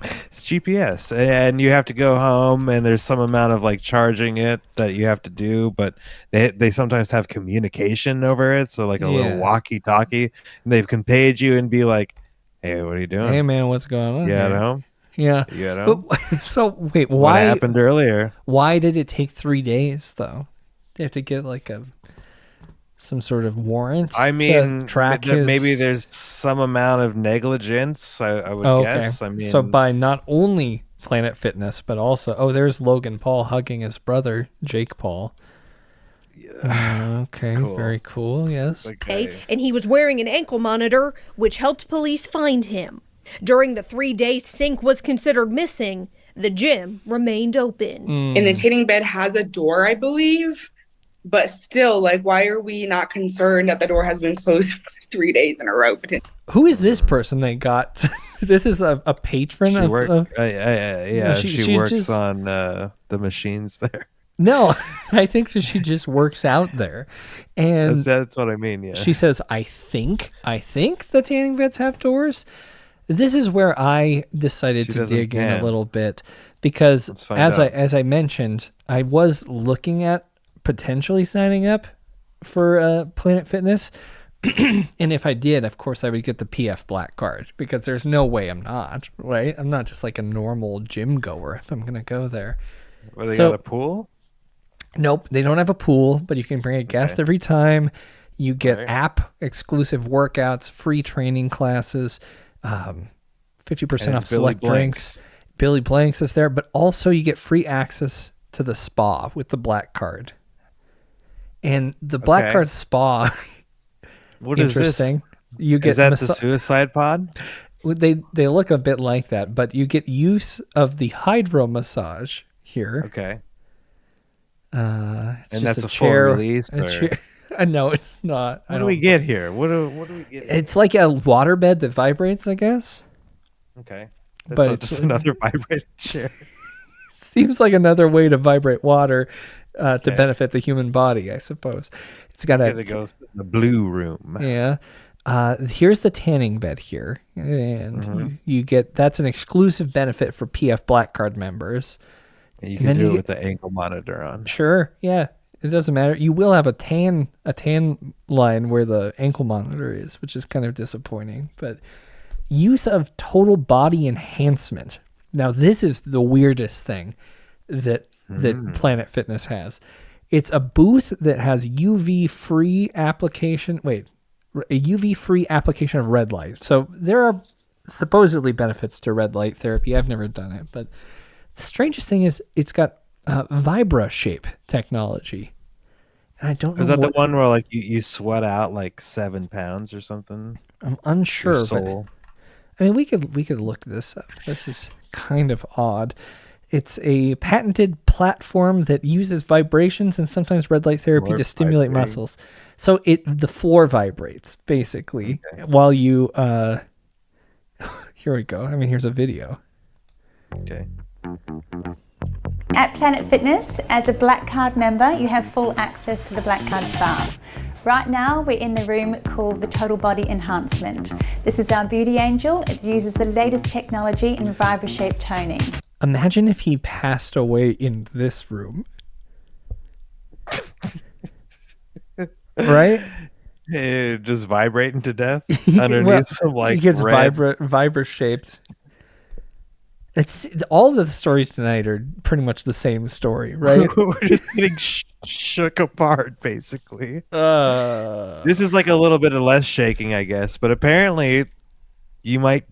It's GPS, and you have to go home, and there's some amount of like charging it that you have to do, but they sometimes have communication over it, so like a little walkie-talkie, and they can page you and be like, "Hey, what are you doing? Hey, man, what's going on? Yeah, here? no, Yeah. you know." But, so wait, What why happened earlier? Why did it take 3 days though? They have to get like some sort of warrant. I mean, to track his... maybe there's some amount of negligence. I would guess. I mean, so by not only Planet Fitness, but also there's Logan Paul hugging his brother Jake Paul. Okay, cool. Very cool. Yes. Okay. And he was wearing an ankle monitor, which helped police find him. During the 3 days Sink was considered missing, the gym remained open. And the tanning bed has a door, I believe. But still, like, why are we not concerned that the door has been closed for 3 days in a row? Who is this person they got? This is a patron She of... she works on the machines there. No, I think that she just works out there. And that's what I mean, yeah. She says, I think the tanning beds have doors. This is where I decided to dig in a little bit, because as I mentioned, I was looking at potentially signing up for Planet Fitness. And if I did, of course, I would get the PF Black card, because there's no way I'm not, right? I'm not just like a normal gym goer if I'm going to go there. Well, they got a pool? Nope, they don't have a pool, but you can bring a guest every time. You get app exclusive workouts, free training classes, 50% off select drinks. Billy Blanks is there, but also you get free access to the spa with the Black card. And the Black Card Spa, what is interesting. This? You get is that the suicide pod? They look a bit like that, but you get use of the hydro massage here. Okay. It's and just that's a chair, full release? No, it's not. What do we get here? What do we get? It's like a waterbed that vibrates, I guess. Okay. But it's just another vibrating chair. Seems like another way to vibrate water to benefit the human body, I suppose. It's got It goes to the blue room. Yeah. Here's the tanning bed here, and you get, that's an exclusive benefit for PF Black Card members. And you can do it with the ankle monitor on. Sure, yeah, it doesn't matter. You will have a tan line where the ankle monitor is, which is kind of disappointing. But use of total body enhancement. Now, this is the weirdest thing that Planet Fitness has. It's a booth that has UV-free application. A UV-free application of red light. So there are supposedly benefits to red light therapy. I've never done it, but the strangest thing is it's got Vibra shape technology. And I don't know. Is that the one where like you sweat out like 7 pounds or something? I'm unsure. But, I mean, we could look this up. This is kind of odd. It's a patented platform that uses vibrations and sometimes red light therapy to stimulate muscles. So the floor vibrates basically while you. Here we go. I mean, here's a video. Okay. At Planet Fitness, as a Black Card member, you have full access to the Black Card Spa. Right now, we're in the room called the Total Body Enhancement. This is our beauty angel. It uses the latest technology in vibra-shape toning. Imagine if he passed away in this room. Right? Just vibrating to death underneath some like he gets red. vibra shaped. It's all the stories tonight are pretty much the same story, right? We're just getting shook apart, basically. This is like a little bit of less shaking, I guess. But apparently, you might.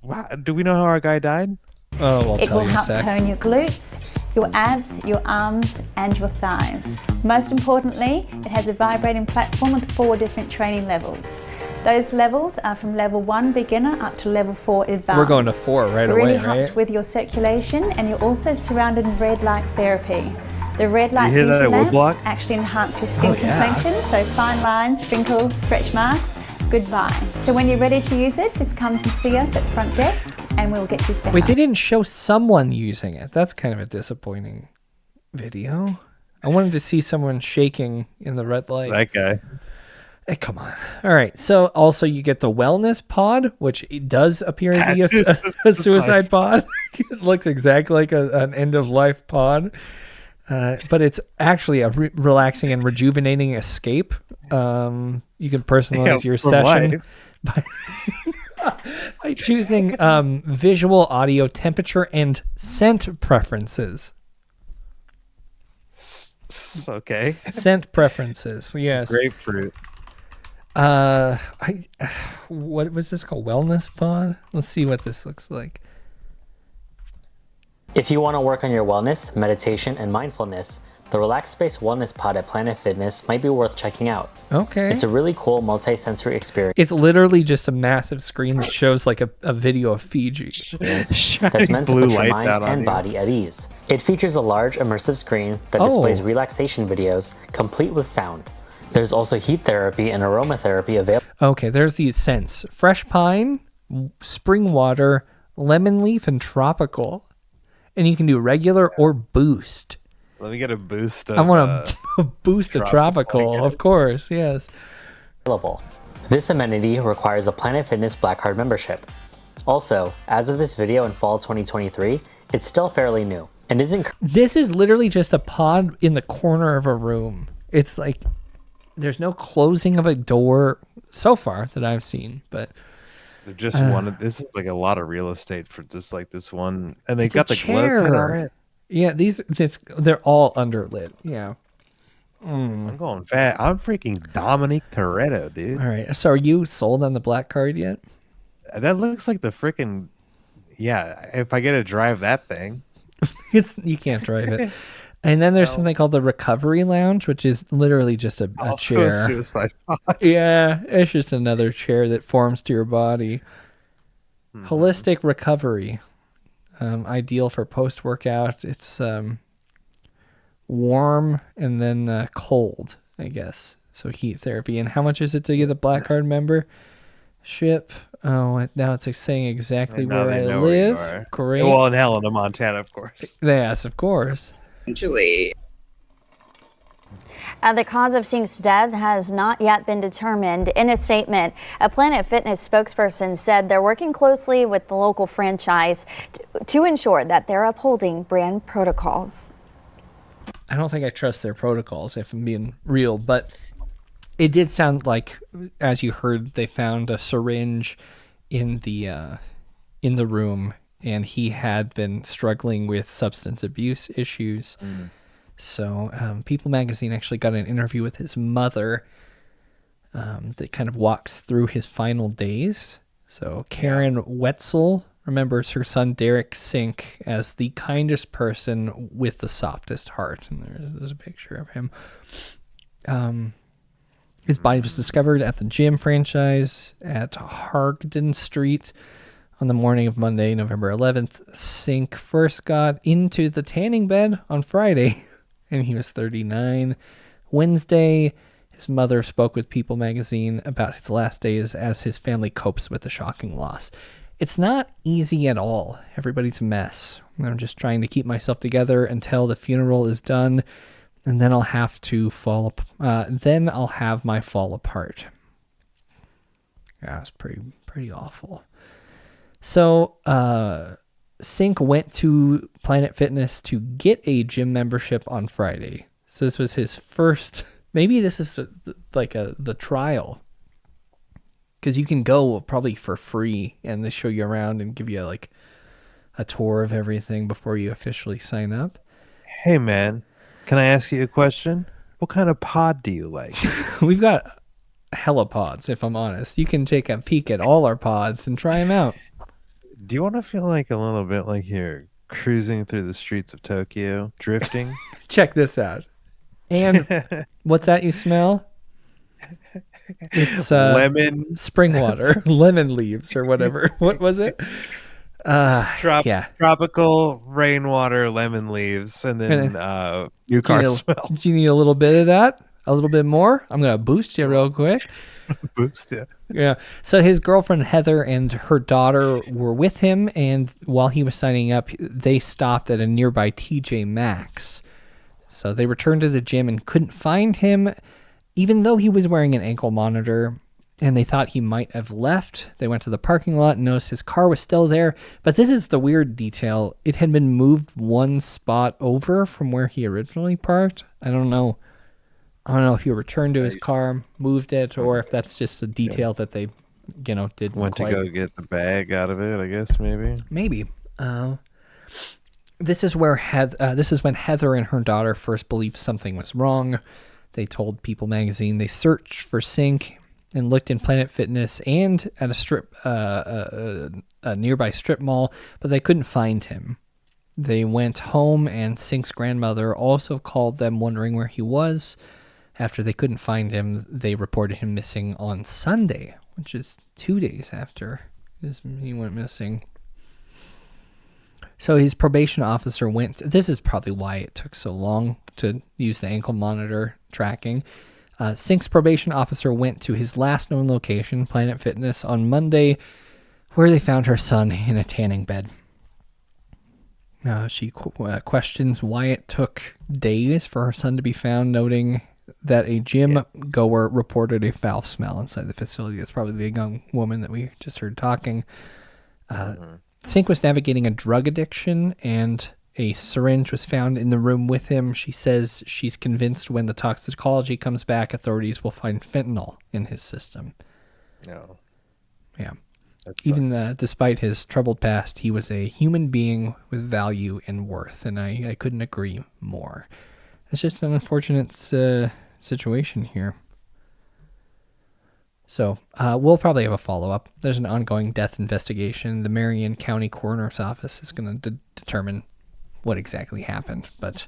Wow, do we know how our guy died? Oh, I'll It tell will you in a help sec. tone your glutes, your abs, your arms, and your thighs. Most importantly, it has a vibrating platform with 4 different training levels. Those levels are from level 1 beginner up to level 4 advanced. We're going to 4 right It really away, helps right? with your circulation, and you're also surrounded in red light therapy. The red light hear that vision at Woodblock? lamps actually enhance your skin yeah. complexion, so fine lines, wrinkles, stretch marks, goodbye. So when you're ready to use it, just come to see us at front desk and we'll get you set Wait, up. they didn't show someone using it. That's kind of a disappointing video. I wanted to see someone shaking in the red light. That guy. Hey, come on. All right. So also you get the wellness pod, which it does appear to be a suicide pod. It looks exactly like an end of life pod. But it's actually a relaxing and rejuvenating escape. You can personalize your session by choosing visual, audio, temperature, and scent preferences. Okay. Scent preferences. Yes. Grapefruit. What was this called? Wellness pod? Let's see what this looks like. If you want to work on your wellness, meditation, and mindfulness, the Relax Space Wellness Pod at Planet Fitness might be worth checking out. Okay. It's a really cool multi-sensory experience. It's literally just a massive screen that shows like a video of Fiji. That's meant to put your mind and body at ease. It features a large immersive screen that displays relaxation videos, complete with sound. There's also heat therapy and aromatherapy available. Okay, there's these scents. Fresh pine, spring water, lemon leaf, and tropical. And you can do regular or boost. Let me get a boost of, I want a boost of tropical, of course, yes. This amenity requires a Planet Fitness Black Card membership. Also, as of this video in fall 2023, it's still fairly new and isn't. This is literally just a pod in the corner of a room. It's like there's no closing of a door so far that I've seen, but They're just one. This is like a lot of real estate for just like this one, and they it's got a the glow pin on it. Yeah, they're all underlit. Yeah. I'm going fat. I'm freaking Dominic Toretto, dude. All right. So are you sold on the black card yet? That looks like the freaking. Yeah, if I get to drive that thing, you can't drive it. And then there's something called the Recovery Lounge, which is literally just a also chair. a suicide. Yeah, it's just another chair that forms to your body. Holistic recovery, ideal for post-workout. It's warm and then cold, I guess. So heat therapy. And how much is it to get a black card member? Ship. Oh, now it's saying exactly And now where they I know where you live. are. Great. Well, in Helena, Montana, of course. Yes, of course. Essentially. The cause of Sink's death has not yet been determined. In a statement, a Planet Fitness spokesperson said they're working closely with the local franchise to ensure that they're upholding brand protocols. I don't think I trust their protocols, if I'm being real, but it did sound like, as you heard, they found a syringe in the room, and he had been struggling with substance abuse issues. So People Magazine actually got an interview with his mother that kind of walks through his final days. So Karen Wetzel remembers her son Derek Sink as the kindest person with the softest heart. And there's a picture of him. His body was discovered at the gym franchise at Hargden Street on the morning of Monday, November 11th. Sink first got into the tanning bed on Friday, and he was 39. Wednesday, his mother spoke with People Magazine about his last days as his family copes with the shocking loss. It's not easy at all. Everybody's a mess. I'm just trying to keep myself together until the funeral is done, and then I'll have to then I'll have my fall apart. Yeah, it's pretty awful. So, Sink went to Planet Fitness to get a gym membership on Friday. So this was his first. Maybe this is the trial, because you can go probably for free, and they show you around and give you like a tour of everything before you officially sign up. Hey man, can I ask you a question? What kind of pod do you like? We've got hella pods, if I'm honest. You can take a peek at all our pods and try them out. Do you want to feel like a little bit like you're cruising through the streets of Tokyo, drifting? Check this out. And what's that you smell? It's lemon, spring water, lemon leaves, or whatever. What was it? Yeah, tropical rainwater, lemon leaves, and then new car smell. Do you need a little bit of that? A little bit more? I'm gonna boost you real quick. Boost you. Yeah. So his girlfriend Heather and her daughter were with him, and while he was signing up, they stopped at a nearby TJ Maxx. So they returned to the gym and couldn't find him, even though he was wearing an ankle monitor, and they thought he might have left. They went to the parking lot and noticed his car was still there. But this is the weird detail. It had been moved one spot over from where he originally parked. I don't know if he returned to his car, moved it, or if that's just a detail that they, didn't went to go get the bag out of it, I guess, maybe. Maybe. This is when Heather and her daughter first believed something was wrong. They told People magazine they searched for Sink and looked in Planet Fitness and at a nearby strip mall, but they couldn't find him. They went home, and Sink's grandmother also called them, wondering where he was. After they couldn't find him, they reported him missing on Sunday, which is 2 days after he went missing. So his probation officer this is probably why it took so long to use the ankle monitor tracking. Sink's probation officer went to his last known location, Planet Fitness, on Monday, where they found her son in a tanning bed. She questions why it took days for her son to be found, noting that a gym goer reported a foul smell inside the facility. That's probably the young woman that we just heard talking. Sink was navigating a drug addiction, and a syringe was found in the room with him. She says she's convinced when the toxicology comes back, authorities will find fentanyl in his system. No. Yeah. Even despite his troubled past, he was a human being with value and worth, and I couldn't agree more. It's just an unfortunate situation here. So we'll probably have a follow-up. There's an ongoing death investigation. The Marion County Coroner's Office is going to determine what exactly happened. But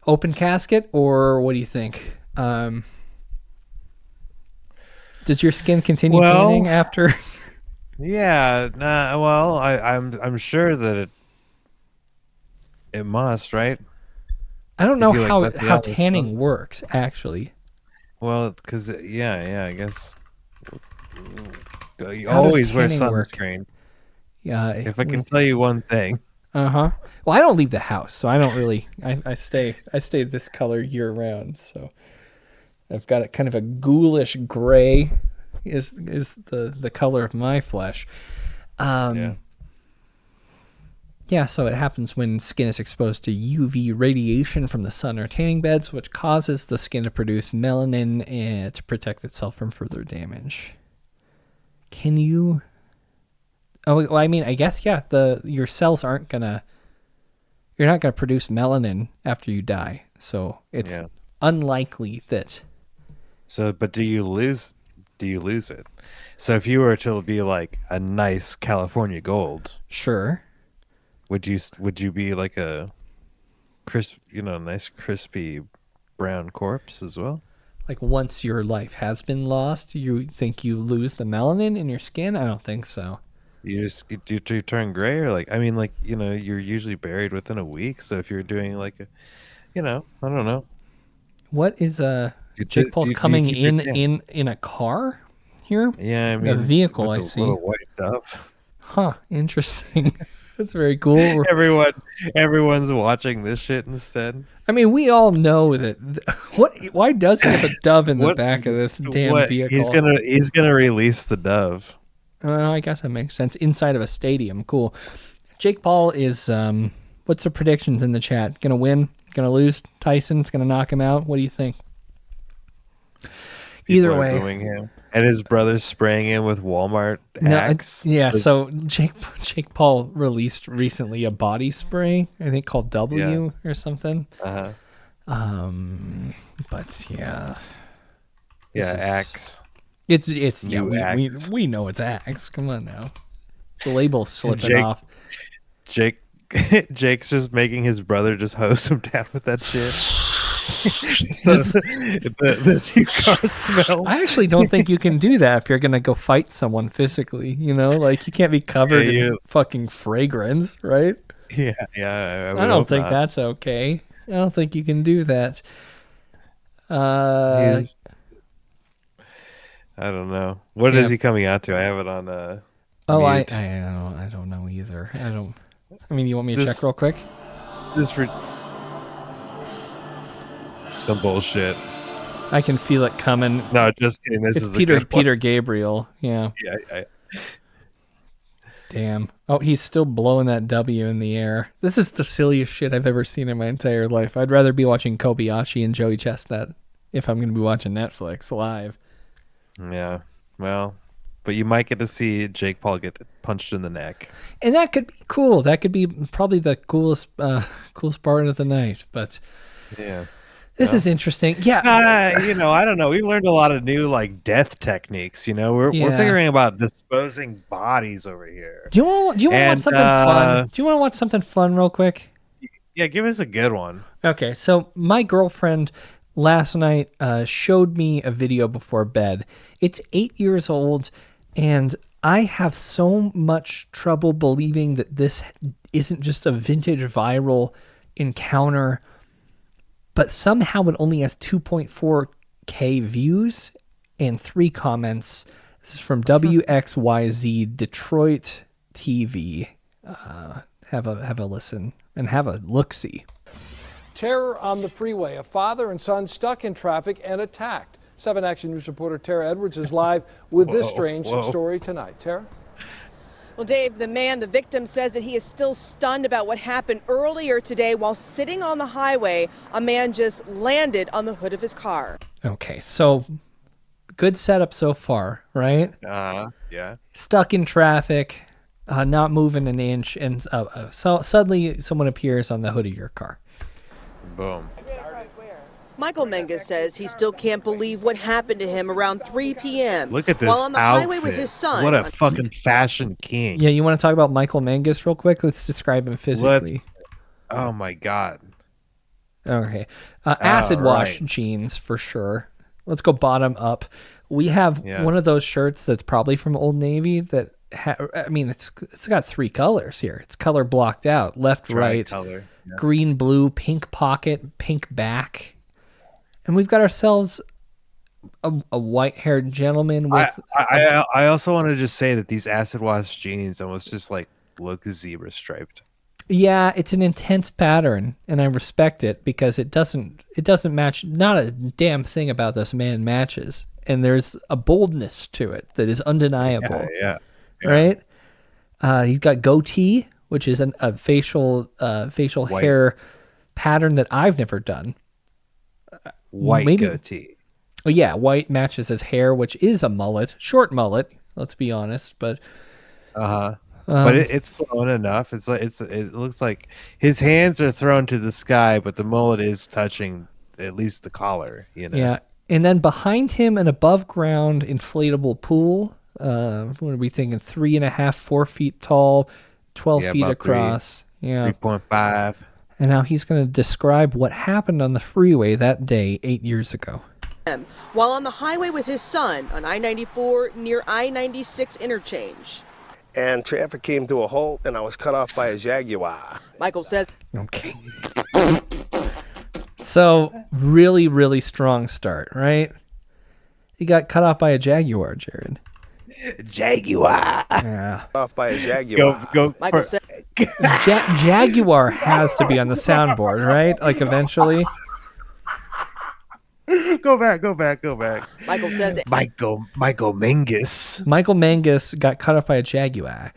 open casket, or what do you think? Does your skin continue tanning after? Yeah. Well, I'm sure that it must, right? I don't know how tanning works, actually. Well, because, I guess you always wear sunscreen. Yeah. If I can tell you one thing. Well, I don't leave the house, so I don't really, I stay this color year round. So I've got a kind of a ghoulish gray is the color of my flesh. Yeah, so it happens when skin is exposed to UV radiation from the sun or tanning beds, which causes the skin to produce melanin to protect itself from further damage. Can you... Oh, well, I mean, I guess, yeah, your cells aren't gonna... You're not gonna produce melanin after you die, so it's unlikely that... So, but do you lose it? So if you were to be like a nice California gold... Sure. Would you be like a nice crispy brown corpse as well? Like once your life has been lost, you think you lose the melanin in your skin? I don't think so. You turn gray, or you're usually buried within a week. So if you're doing I don't know. What is Jake Paul's coming in a car here? Yeah, I mean a vehicle. with I the see little white dove. Huh, interesting. That's very cool. Everyone's watching this shit instead. I mean, we all know that. Why does he have a dove in the back of this damn vehicle? He's gonna release the dove. I guess that makes sense. Inside of a stadium, cool. Jake Paul is. What's the predictions in the chat? Gonna win? Gonna lose? Tyson's gonna knock him out? What do you think? Either way, booing him. And his brother's spraying him with Walmart axe. So Jake Paul released recently a body spray, I think called W or something. Uh-huh. But yeah. Yeah, axe. It's Axe. we know it's axe. Come on now. The label's slipping off. Jake's just making his brother just hose him down with that shit. So the two cars smell. I actually don't think you can do that if you're gonna go fight someone physically. You know, like you can't be covered in fucking fragrance, right? Yeah. I don't think that's okay. I don't think you can do that. I don't know. What is he coming out to? I have it on. I don't know either. I mean, you want me to check real quick? Some bullshit. I can feel it coming. No, just kidding. This is Peter Gabriel. Yeah. Yeah. Damn. Oh, he's still blowing that W in the air. This is the silliest shit I've ever seen in my entire life. I'd rather be watching Kobayashi and Joey Chestnut if I'm going to be watching Netflix live. Yeah. Well, but you might get to see Jake Paul get punched in the neck. And that could be cool. That could be probably the coolest part of the night. But yeah. This is interesting. Yeah. I don't know. We've learned a lot of new death techniques. We're figuring about disposing bodies over here. Do you want to watch something fun? Do you want to watch something fun real quick? Yeah, give us a good one. Okay, so my girlfriend last night showed me a video before bed. It's 8 years old, and I have so much trouble believing that this isn't just a vintage viral encounter. But somehow it only has 2.4K views and 3 comments. This is from WXYZ Detroit TV. Have a listen and have a look-see. Terror on the freeway. A father and son stuck in traffic and attacked. 7 Action News reporter Tara Edwards is live with this strange story tonight. Tara? Well, Dave, the victim says that he is still stunned about what happened earlier today while sitting on the highway. A man just landed on the hood of his car. Okay, so good setup so far, right? Yeah. Stuck in traffic, not moving an inch, and so suddenly someone appears on the hood of your car. Boom. Michael Menges says he still can't believe what happened to him around 3 p.m. Look at this while on the outfit. highway with his son. What a fucking fashion king. Yeah, you want to talk about Michael Menges real quick? Let's describe him physically. Oh my God. Okay. Acid wash jeans for sure. Let's go bottom up. We have one of those shirts that's probably from Old Navy that it's got 3 colors here. It's color blocked out. Left, right, color. Yeah. Green, blue, pink pocket, pink back. And we've got ourselves a white-haired gentleman with... I also want to just say that these acid wash jeans almost just look zebra striped. Yeah, it's an intense pattern, and I respect it because it doesn't match. Not a damn thing about this man matches, and there's a boldness to it that is undeniable. Yeah. Right? He's got goatee, which is a facial hair pattern that I've never done. White goatee. Oh yeah, white matches his hair, which is a mullet, short mullet. Let's be honest, but but it's flowing enough. It looks like his hands are thrown to the sky, but the mullet is touching at least the collar. Yeah, and then behind him, an above ground inflatable pool. What are we thinking? 3.5, 4 feet tall, 12 feet across. 3.5. And now he's going to describe what happened on the freeway that day 8 years ago. While on the highway with his son on I-94 near I-96 interchange. And traffic came to a halt and I was cut off by a Jaguar. Michael says... Okay. So, really, really strong start, right? He got cut off by a Jaguar, Jared. Jaguar. Yeah. Off by a Jaguar. Go. Michael said Jaguar has to be on the soundboard, right? Like eventually. Go back. Michael says Michael Mangus. Michael Mangus got cut off by a Jaguar.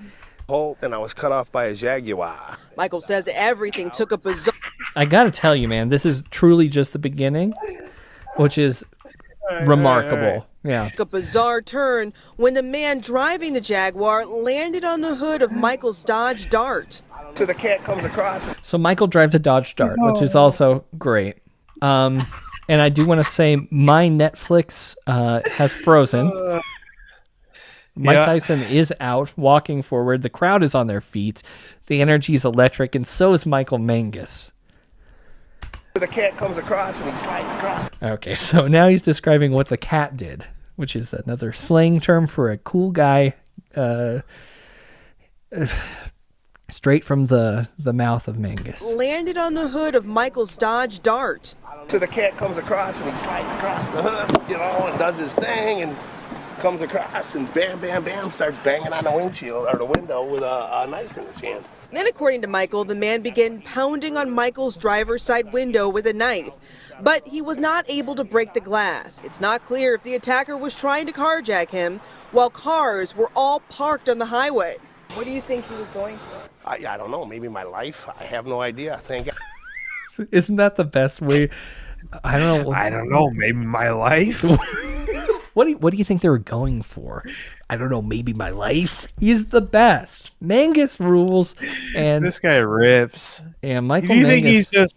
And I was cut off by a Jaguar. Michael says everything took a bizarre I gotta tell you, man, this is truly just the beginning, which is remarkable. Yeah. a bizarre turn when the man driving the Jaguar landed on the hood of Michael's Dodge Dart. So the cat comes across. So Michael drives a Dodge Dart, which is also great. And I do want to say my Netflix has frozen. Mike Tyson is out, walking forward. The crowd is on their feet. The energy is electric, and so is Michael Mangus. The cat comes across and he slides across. Okay, so now he's describing what the cat did, which is another slang term for a cool guy, straight from the mouth of Mangus. Landed on the hood of Michael's Dodge Dart. So the cat comes across and he slides across the hood, and does his thing and comes across and bam, bam, bam, starts banging on the windshield or the window with a knife in his hand. Then, according to Michael, the man began pounding on Michael's driver's side window with a knife, but he was not able to break the glass. It's not clear if the attacker was trying to carjack him while cars were all parked on the highway. What do you think he was going for? I don't know, maybe my life. I have no idea. Thank God. Isn't that the best way? I don't know. Maybe my life. What do you think they were going for? I don't know. Maybe my life. He's the best. Mangus rules, and this guy rips. And Michael. Do you Mangus, think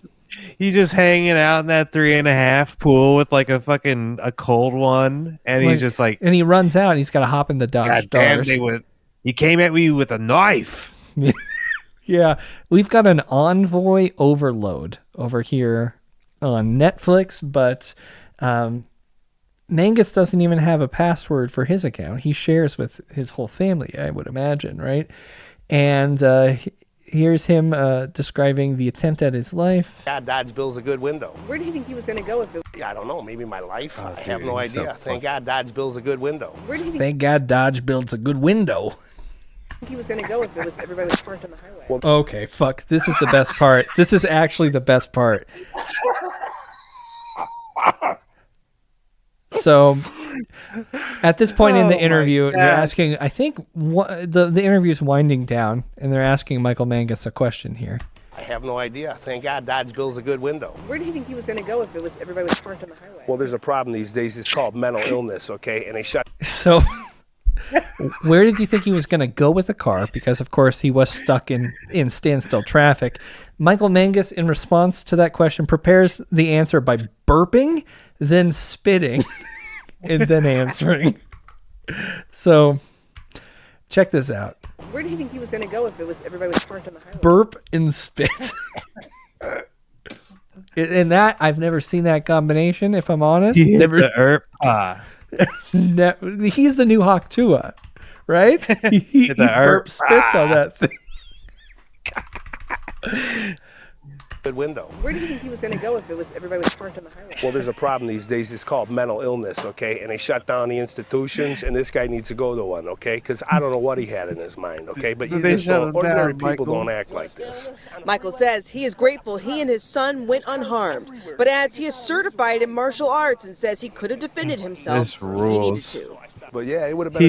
he's just hanging out in that 3.5 pool with like a cold one, and he's just like, and he runs out. And he's got to hop in the Dodge Dart. He came at me with a knife. Yeah, we've got an envoy overload over here on Netflix, but Mangus doesn't even have a password for his account. He shares with his whole family, I would imagine, right? And here's him describing the attempt at his life. God, Dodge builds a good window. Where do you think he was going to go with it? I don't know, maybe my life. I have no idea. Thank God Dodge builds a good window. Where do you think Thank God Dodge builds a good window. he was going to go if everybody was parked on the highway? Okay, fuck. This is the best part. This is actually the best part. So, at this point in the interview, they're asking, I think the interview is winding down, and they're asking Michael Mangus a question here. I have no idea. Thank God Dodge builds a good window. Where do you think he was going to go if everybody was parked on the highway? Well, there's a problem these days. It's called mental illness, okay? And they shut... So, where did you think he was going to go with the car? Because, of course, he was stuck in standstill traffic. Michael Mangus, in response to that question, prepares the answer by burping, then spitting, and then answering. So, check this out. Where do you think he was going to go if everybody was parked on the highway? Burp and spit. And that, I've never seen that combination, if I'm honest. Never. He's the new Hawk Tua, right? He burp spits on that thing. Good window. Where do you think he was going to go if everybody was parked on the highway? Well, there's a problem these days. It's called mental illness, okay? And they shut down the institutions, and this guy needs to go to one, okay? Because I don't know what he had in his mind, okay? But ordinary people don't act like this. Michael says he is grateful he and his son went unharmed, but adds he is certified in martial arts and says he could have defended himself This rules. If he needed to. But yeah, it would have been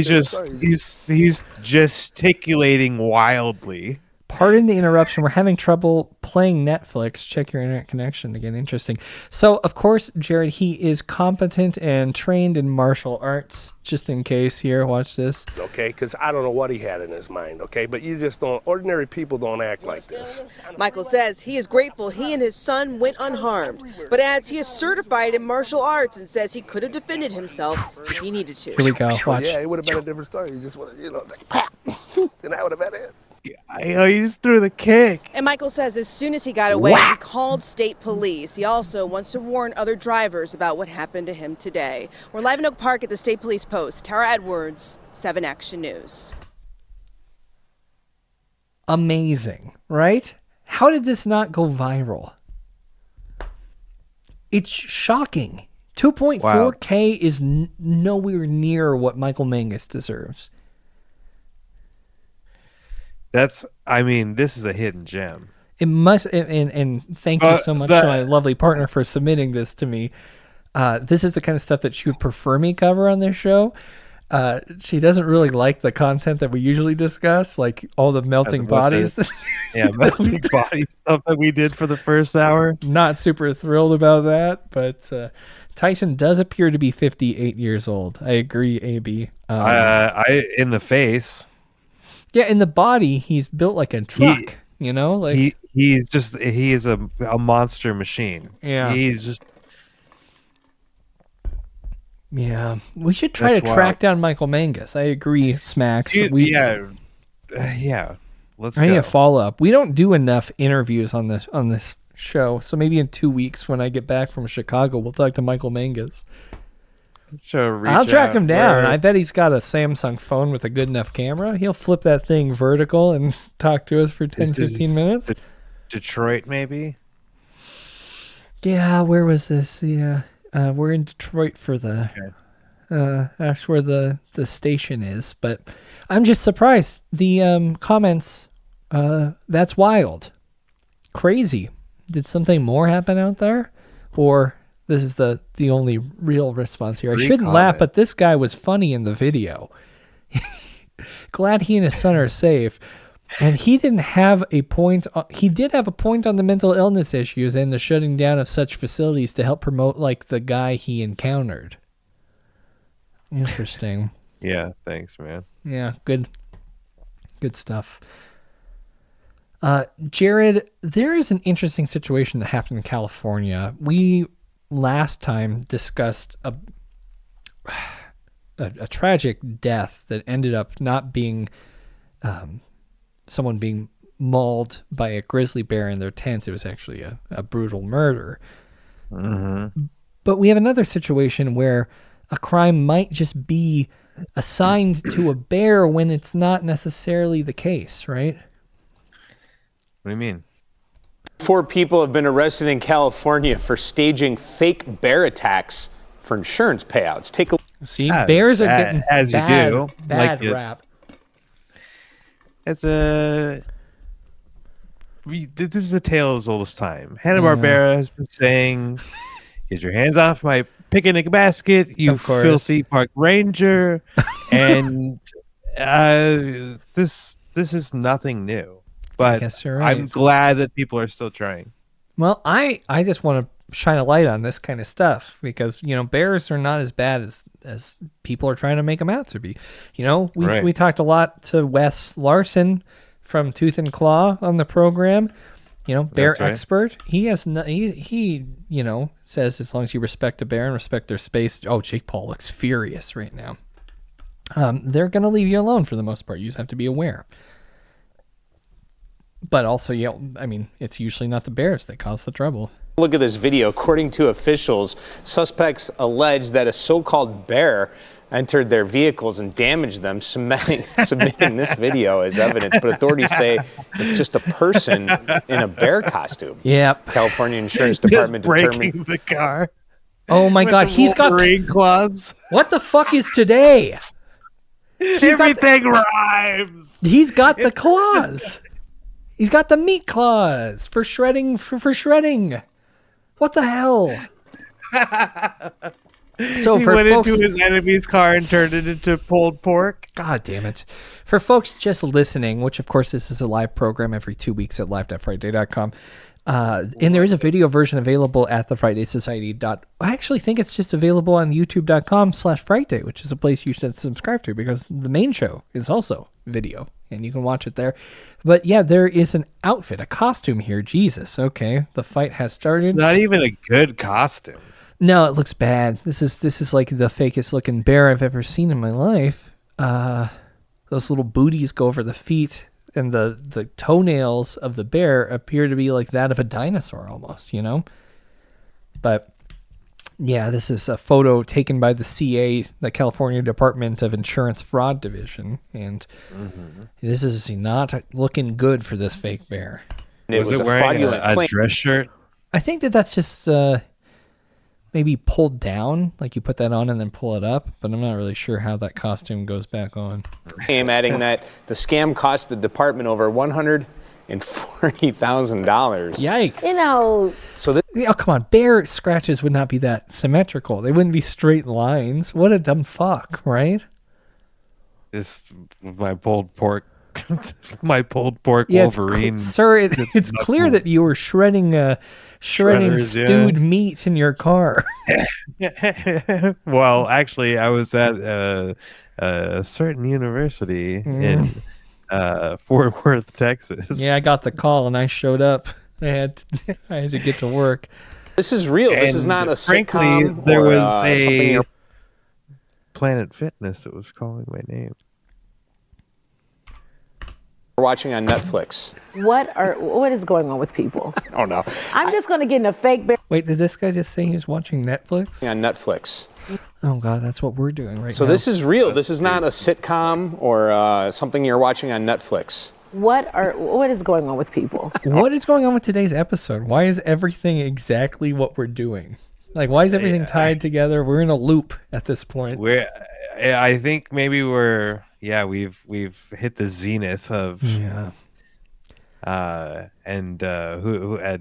he's gesticulating wildly. Pardon the interruption. We're having trouble playing Netflix. Check your internet connection again. Interesting. So, of course, Jared, he is competent and trained in martial arts. Just in case here, watch this. Okay, because I don't know what he had in his mind, okay? But you just don't, ordinary people don't act like this. Michael says he is grateful he and his son went unharmed, but adds he is certified in martial arts and says he could have defended himself if he needed to. Here we go. Watch. Yeah, it would have been a different story. You just would have, like, pap, and that would have been it. He just threw the kick. And Michael says as soon as he got away, he called state police. He also wants to warn other drivers about what happened to him today. We're live in Oak Park at the State Police Post. Tara Edwards, 7 Action News. Amazing, right? How did this not go viral? It's shocking 2.4K is nowhere near what Michael Mangus deserves. This is a hidden gem. It must, and thank you so much to my lovely partner for submitting this to me. This is the kind of stuff that she would prefer me cover on this show. She doesn't really like the content that we usually discuss, like all the melting bodies. Melting body stuff that we did for the first hour. Not super thrilled about that, but Tyson does appear to be 58 years old. I agree, AB. In the face. Yeah, in the body, he's built like a truck. He is a monster machine. Yeah, he's just. Yeah, we should try to track down Michael Mangus. I agree, Smacks. Let's I need a follow up. We don't do enough interviews on this show, so maybe in 2 weeks when I get back from Chicago, we'll talk to Michael Mangus. I'll track him down. I bet he's got a Samsung phone with a good enough camera. He'll flip that thing vertical and talk to us for 10, 15 minutes. Detroit, maybe? Yeah, where was this? Yeah, we're in Detroit for the... that's where the station is. But I'm just surprised. The comments, that's wild. Crazy. Did something more happen out there? Or... this is the only real response here. I shouldn't laugh, but this guy was funny in the video. Glad he and his son are safe. And he didn't have a point. He did have a point on the mental illness issues and the shutting down of such facilities to help promote like the guy he encountered. Interesting. Yeah, thanks, man. Yeah, good stuff. Jared, there is an interesting situation that happened in California. We last time discussed a tragic death that ended up not being someone being mauled by a grizzly bear in their tent. It was actually a brutal murder. Mm-hmm. But we have another situation where a crime might just be assigned to a bear when it's not necessarily the case, right? What do you mean? 4 people have been arrested in California for staging fake bear attacks for insurance payouts. Take a see, bears are getting as bad, you do. bad rap. This is a tale as old as time. Hanna-Barbera has been saying, "Get your hands off my picnic basket, you filthy park ranger!" And this is nothing new. But right. I'm glad that people are still trying. Well, I just want to shine a light on this kind of stuff because, bears are not as bad as people are trying to make them out to be. We talked a lot to Wes Larson from Tooth and Claw on the program. Bear expert. He has he says as long as you respect a bear and respect their space. Oh, Jake Paul looks furious right now. They're going to leave you alone for the most part. You just have to be aware. But also, it's usually not the bears that cause the trouble. look at this video. According to officials, suspects allege that a so-called bear entered their vehicles and damaged them, submitting this video as evidence. But authorities say it's just a person in a bear costume. Yep. California Insurance Department determined the car. Oh my God, he's got Wolverine claws. What the fuck is today? Everything rhymes. He's got the claws. He's got the meat claws for shredding. For shredding. What the hell? So he for went folks, into his enemy's car and turned it into pulled pork. God damn it. For folks just listening, which of course this is a live program every 2 weeks at live.frightday.com. And there is a video version available at the Frightday Society. I actually think it's just available on youtube.com/Frightday, which is a place you should subscribe to because the main show is also video and you can watch it there. But yeah, there is an outfit, a costume here. Jesus. Okay. The fight has started. It's not even a good costume. No, it looks bad. This is like the fakest looking bear I've ever seen in my life. Those little booties go over the feet. And the toenails of the bear appear to be like that of a dinosaur almost, you know? But yeah, this is a photo taken by the CA, the California Department of Insurance Fraud Division. And this is not looking good for this fake bear. Was it wearing a dress shirt? I think that's just maybe pulled down, like you put that on and then pull it up, but I'm not really sure how that costume goes back on. I'm adding that the scam cost the department over $140,000. Yikes. You know. So this, oh, come on. Bear scratches would not be that symmetrical. They wouldn't be straight lines. What a dumb fuck, right? This my pulled pork. My pulled pork Wolverine. Sir, it's clear that you were shredding stewed meat in your car. Well, actually, I was at a certain university in Fort Worth, Texas. Yeah, I got the call and I showed up. I had to get to work. This is real. This is not a frankly, sitcom. There or, was something a Planet Fitness that was calling my name. we're watching on Netflix. What is going on with people? Oh no. I'm just going to get in a fake bear. Wait, did this guy just say he was watching Netflix? On Netflix. Oh god, that's what we're doing right now. So this is real. This is not a sitcom or something you're watching on Netflix. What is going on with people? What is going on with today's episode? Why is everything exactly what we're doing? Like, why is everything tied together? We're in a loop at this point. I think maybe we've hit the zenith of who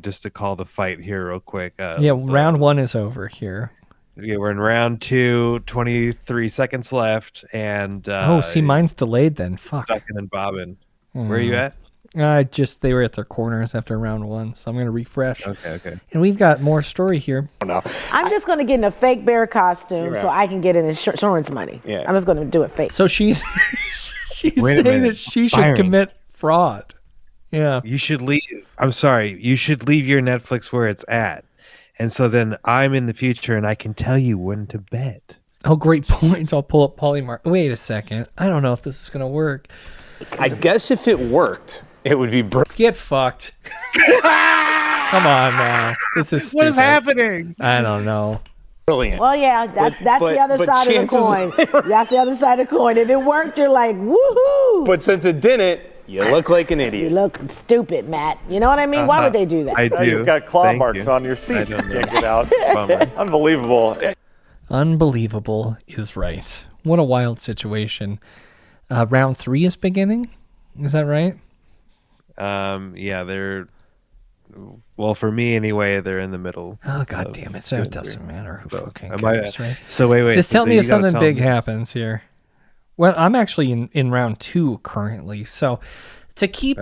just to call the fight here real quick. Round 1 is over here. Yeah, we're in round 2, 23 seconds left, and see, mine's delayed then. Fuck. Ducking and bobbing. Where are you at? They were at their corners after round 1, so I'm gonna refresh. Okay. And we've got more story here. Oh no. I'm just going to get in a fake bear costume so I can get an insurance money. Yeah. I'm just going to do it fake. So she's Wait a saying minute. that she should Byron. commit fraud. Yeah. You should leave. I'm sorry. You should leave your Netflix where it's at. And so then I'm in the future and I can tell you when to bet. Oh, great point. I'll pull up Polymart. Wait a second. I don't know if this is going to work. I guess if it worked, it would be Get fucked. Come on now. This is stupid. What is happening? I don't know. brilliant. Well, yeah, that's the other but side of the coin. That's the other side of the coin. If it worked, you're like, woohoo! But since it didn't, you look like an idiot. You look stupid, Matt. You know what I mean? Why would they do that? I do. You've got claw Thank marks you. on your seat. I You don't know. can't get out. Bummer. Unbelievable. Unbelievable is right. What a wild situation. Round 3 is beginning. Is that right? Yeah, they're well for me anyway. They're in the middle. Oh god damn it! So it doesn't matter who fucking I- cares, right? So wait. Just tell me you if gotta something tell big me. happens here. Well, I'm actually in round 2 currently. So to keep,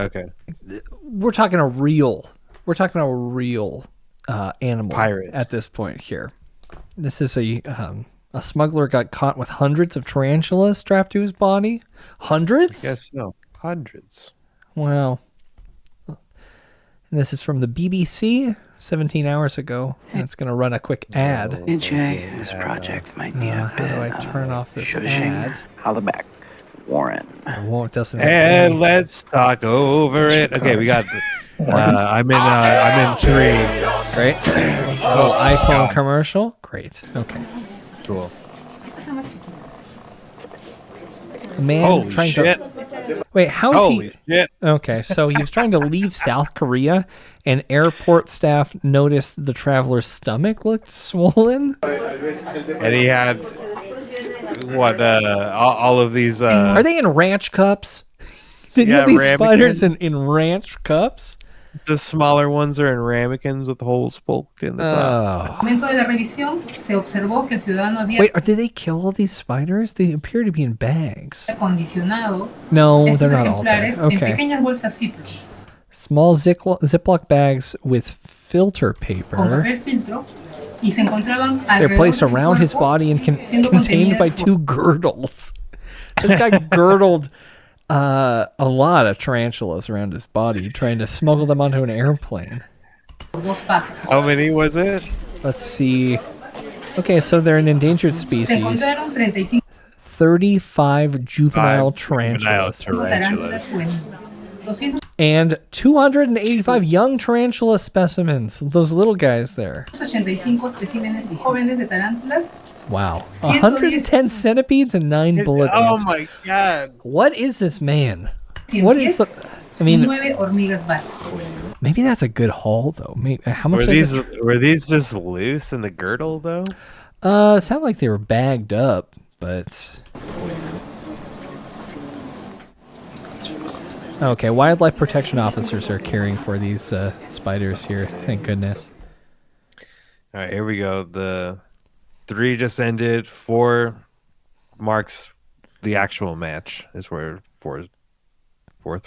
we're talking a real animal Pirates at this point here. This is a smuggler got caught with hundreds of tarantulas strapped to his body. Hundreds? Yes, no, hundreds. Wow. And this is from the BBC 17 hours ago. And it's going to run a quick ad. This project might need a bit How do I turn off this ad? Holla back, Warren. It doesn't. And let's talk over it. Okay, we got. I'm in 3. Great. Oh, iPhone commercial. Great. Okay. Cool. A man Holy trying shit. to. Wait, how is Holy shit. Okay, so he was trying to leave South Korea, and airport staff noticed the traveler's stomach looked swollen. And he had what? All of these. Are they in ranch cups? Did you have these spiders in ranch cups? The smaller ones are in ramekins with holes poked in the top. Wait, did they kill all these spiders? They appear to be in bags. No, they're not all dead. Okay. Small Ziploc bags with filter paper. They're placed around his body and contained by 2 girdles. This guy girdled a lot of tarantulas around his body, trying to smuggle them onto an airplane. How many was it? Let's see. Okay, so they're an endangered species. 35 juvenile tarantulas. And 285 young tarantula specimens. Those little guys there. Wow. 110 centipedes and 9 bullet ants. Oh my god. What is this man? What is the... I mean, Maybe that's a good haul though. Maybe, how much were these just loose in the girdle though? It sounded like they were bagged up, but okay. Wildlife protection officers are caring for these spiders here. Thank goodness. All right, here we go. The 3 just ended. 4 marks the actual match. Is where fourth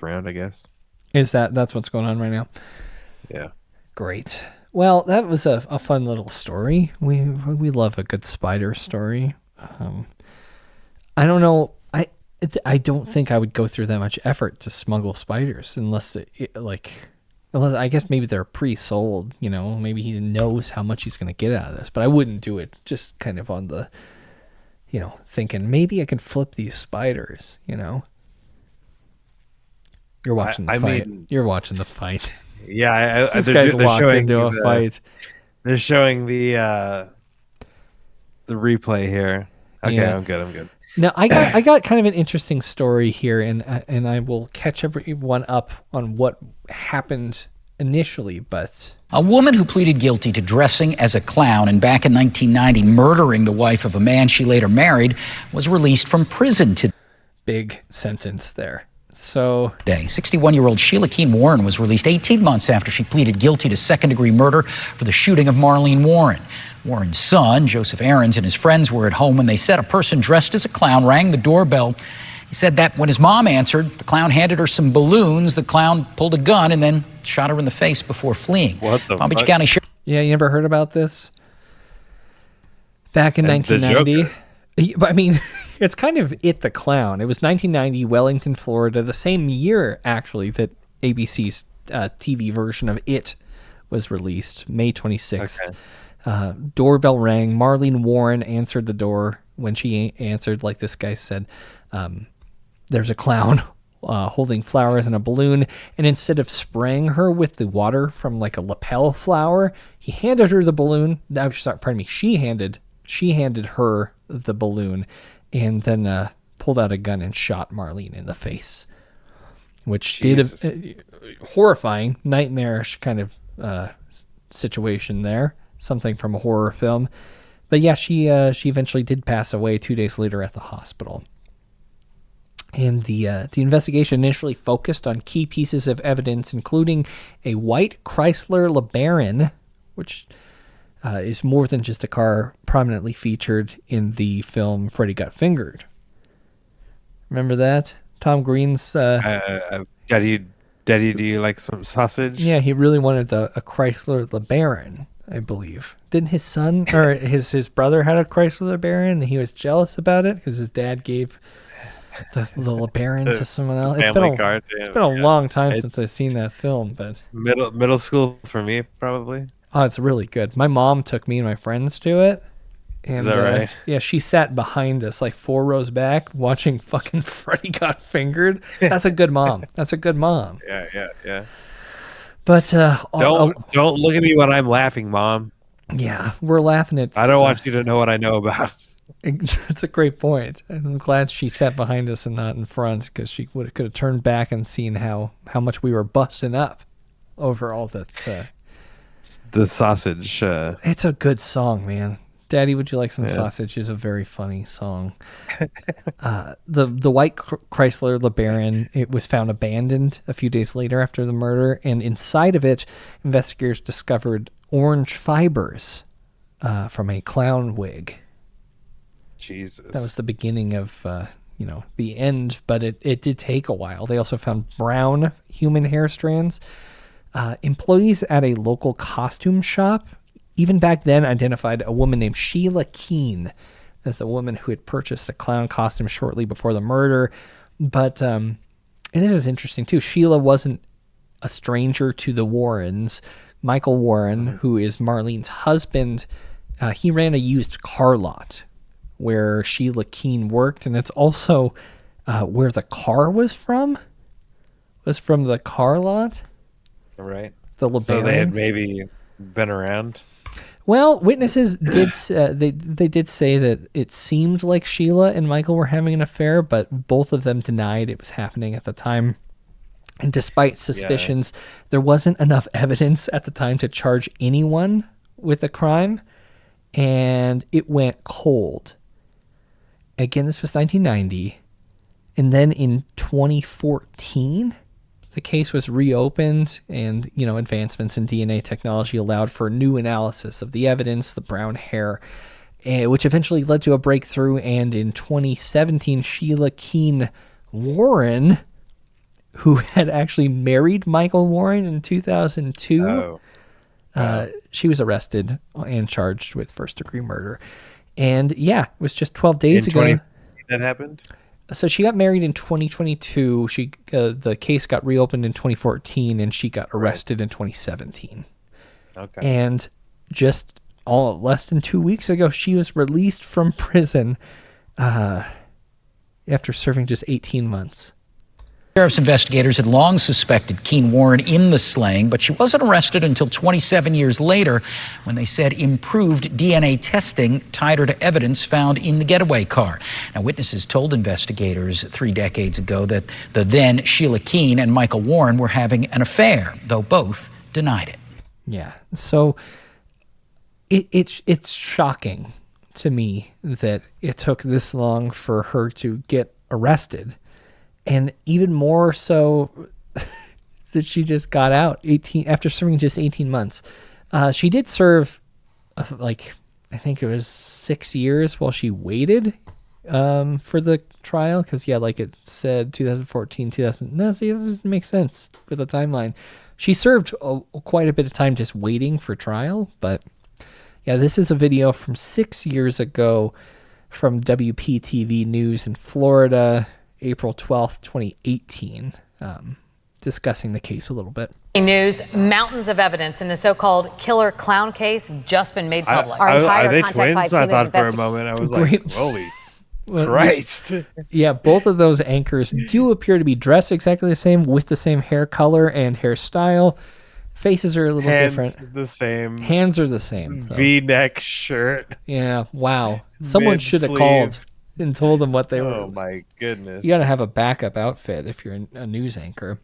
round, I guess. That's what's going on right now? Yeah. Great. Well, that was a fun little story. We love a good spider story. I don't know. I don't think I would go through that much effort to smuggle spiders unless I guess maybe they're pre-sold. You know, maybe he knows how much he's going to get out of this. But I wouldn't do it just kind of on the, thinking maybe I could flip these spiders. You're watching the fight. You're watching the fight. Yeah, this guy's walking into a fight. They're showing the replay here. Okay, yeah. I'm good. Now I got kind of an interesting story here, and I will catch everyone up on what happened initially. But a woman who pleaded guilty to dressing as a clown and back in 1990 murdering the wife of a man she later married was released from prison today. Big sentence there. So, 61-year-old Sheila Keene Warren was released 18 months after she pleaded guilty to second-degree murder for the shooting of Marlene Warren. Warren's son, Joseph Aarons, and his friends were at home when they said a person dressed as a clown rang the doorbell. He said that when his mom answered, the clown handed her some balloons. The clown pulled a gun and then shot her in the face before fleeing. What the Palm Beach fuck? County Yeah, you never heard about this? Back in 1990. I mean, it's kind of It the Clown. It was 1990, Wellington, Florida, the same year, actually, that ABC's TV version of It was released, May 26th. Okay. Doorbell rang. Marlene Warren answered the door. When she answered, like this guy said, there's a clown holding flowers and a balloon, and instead of spraying her with the water from like a lapel flower, he handed her the balloon. She handed her the balloon, and then pulled out a gun and shot Marlene in the face, which did a horrifying, nightmarish kind of situation there, something from a horror film. But yeah, she eventually did pass away 2 days later at the hospital. And the investigation initially focused on key pieces of evidence, including a white Chrysler LeBaron, which is more than just a car prominently featured in the film Freddy Got Fingered. Remember that? Tom Green's... Daddy, do you like some sausage? Yeah, he really wanted a Chrysler LeBaron, I believe. Didn't his son, or his brother had a Chrysler LeBaron, and he was jealous about it because his dad gave the LeBaron to someone else? It's been a long time since I've seen that film, but... Middle school for me, probably. Oh, it's really good. My mom took me and my friends to it. And, is that right? Yeah, she sat behind us, like 4 rows back, watching fucking Freddy Got Fingered. That's a good mom. That's a good mom. Yeah. But don't look at me when I'm laughing, Mom. Yeah, we're laughing at... I don't want you to know what I know about. That's a great point. I'm glad she sat behind us and not in front, because she could have turned back and seen how much we were busting up over all that... the sausage. It's a good song, man. Daddy, would you like some sausage? Is a very funny song. The white Chrysler LeBaron, it was found abandoned a few days later after the murder, and inside of it, investigators discovered orange fibers from a clown wig. Jesus. That was the beginning of the end, but it did take a while. They also found brown human hair strands. Employees at a local costume shop, even back then, identified a woman named Sheila Keene as the woman who had purchased a clown costume shortly before the murder. But, and this is interesting too, Sheila wasn't a stranger to the Warrens. Michael Warren, who is Marlene's husband, he ran a used car lot where Sheila Keene worked, and it's also where the car was from. Was from the car lot. Right. The LeBaron. So they had maybe been around. Well, witnesses did they did say that it seemed like Sheila and Michael were having an affair, but both of them denied it was happening at the time. And despite suspicions, there wasn't enough evidence at the time to charge anyone with a crime, and it went cold. Again, this was 1990. And then in 2014, the case was reopened, and, advancements in DNA technology allowed for new analysis of the evidence, the brown hair, which eventually led to a breakthrough. And in 2017, Sheila Keene Warren, who had actually married Michael Warren in 2002, she was arrested and charged with first-degree murder. And it was just 12 days ago that happened. So she got married in 2022. The case got reopened in 2014, and she got arrested in 2017. Okay. And just less than 2 weeks ago, she was released from prison after serving just 18 months. Sheriff's investigators had long suspected Keene Warren in the slaying, but she wasn't arrested until 27 years later when they said improved DNA testing tied her to evidence found in the getaway car. Now, witnesses told investigators 3 decades ago that the then Sheila Keene and Michael Warren were having an affair, though both denied it. Yeah, so it's shocking to me that it took this long for her to get arrested. And even more so that she just got out after serving just 18 months. She did serve, I think it was 6 years while she waited for the trial. Because, like it said, 2014, it doesn't make sense with the timeline. She served quite a bit of time just waiting for trial. But, this is a video from 6 years ago from WPTV News in Florida, April 12th, 2018, discussing the case a little bit. News, mountains of evidence in the so-called killer clown case have just been made public. Are they twins? I thought for a moment. I was like, holy Christ. Yeah, both of those anchors do appear to be dressed exactly the same, with the same hair color and hairstyle. Faces are a little different. The same. Hands are the same. V-neck shirt. Yeah, wow. Someone should have called and told them what they were. Oh my goodness. You got to have a backup outfit if you're a news anchor.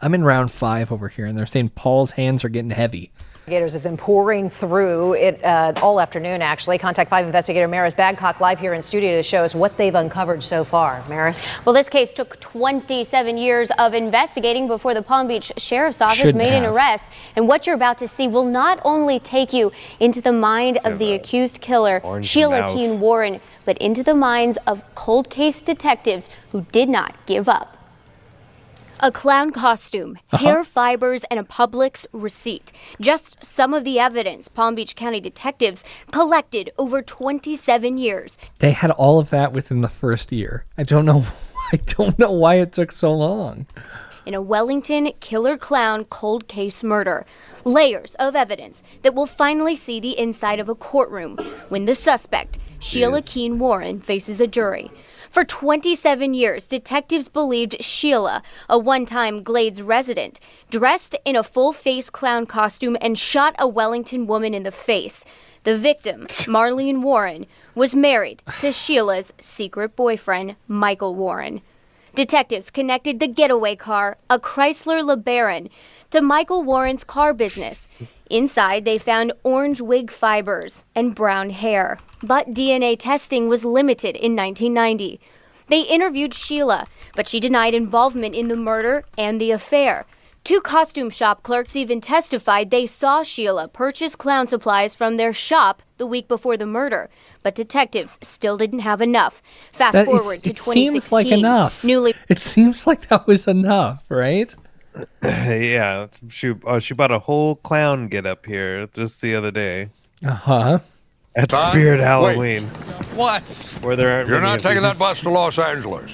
I'm in round 5 over here, and they're saying Paul's hands are getting heavy. Investigators has been pouring through it all afternoon, actually. Contact 5 investigator Maris Badcock live here in studio to show us what they've uncovered so far. Maris? Well, this case took 27 years of investigating before the Palm Beach Sheriff's Office made an arrest. And what you're about to see will not only take you into the mind of the accused killer, Sheila Keene Warren, but into the minds of cold case detectives who did not give up. A clown costume, hair fibers, and a Publix receipt. Just some of the evidence Palm Beach County detectives collected over 27 years. They had all of that within the first year. I don't know why it took so long. In a Wellington killer clown cold case murder. Layers of evidence that will finally see the inside of a courtroom when the suspect, Sheila Keene Warren, faces a jury. For 27 years, detectives believed Sheila, a one-time Glades resident, dressed in a full-face clown costume and shot a Wellington woman in the face. The victim, Marlene Warren, was married to Sheila's secret boyfriend, Michael Warren. Detectives connected the getaway car, a Chrysler LeBaron, to Michael Warren's car business. Inside, they found orange wig fibers and brown hair, but DNA testing was limited in 1990. They interviewed Sheila, but she denied involvement in the murder and the affair. 2 costume shop clerks even testified they saw Sheila purchase clown supplies from their shop the week before the murder, but detectives still didn't have enough. Fast forward to 2016. It seems like enough. It seems like that was enough, right? Yeah, she bought a whole clown get up here just the other day. At Spirit Halloween. What? Where there aren't You're many not of taking these. that bus to Los Angeles.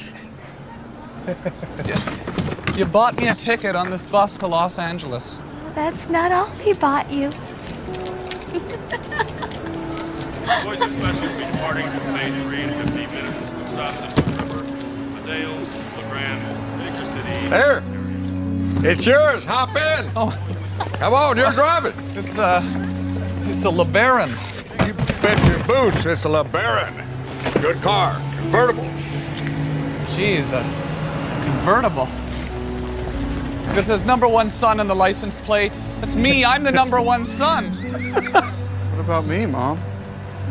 You bought me a ticket on this bus to Los Angeles. That's not all he bought you. Boys Especially will be departing from Main Street in 15 minutes. Stops at River, Medales, LeGrand, Baker City. Here. It's yours. Hop in. Oh. Come on, you're driving. It's a LeBaron. You bet your boots it's a LeBaron. Good car. Convertible. Jeez, a convertible. This says #1 son on the license plate. That's me. I'm the #1 son. What about me, Mom?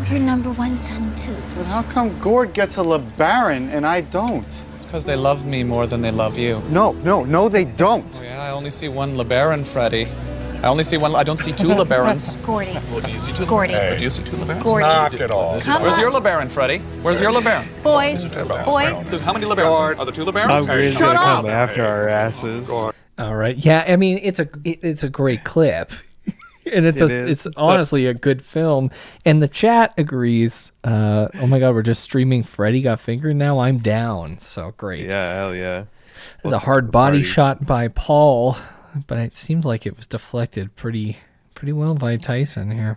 You're #1 son too. But how come Gord gets a LeBaron and I don't? It's because they love me more than they love you. No, they don't. Oh, yeah, I only see one LeBaron, Freddie. I only see one. I don't see two LeBarons. Gordy. Well, do you see two? Gordy. Hey. Do you see two LeBarons? Gordy. Knock it off. Where's your LeBaron, Freddie? Where's your LeBaron? Boys. There's how many LeBarons? Are there two LeBarons? Hungry's gonna come after our asses. All right. Yeah, I mean, it's a great clip. And it's honestly a good film. And the chat agrees. Oh my God, we're just streaming Freddy Got Fingered now. I'm down. So great. Yeah, hell yeah. There's a hard body shot by Paul, but it seemed like it was deflected pretty well by Tyson here.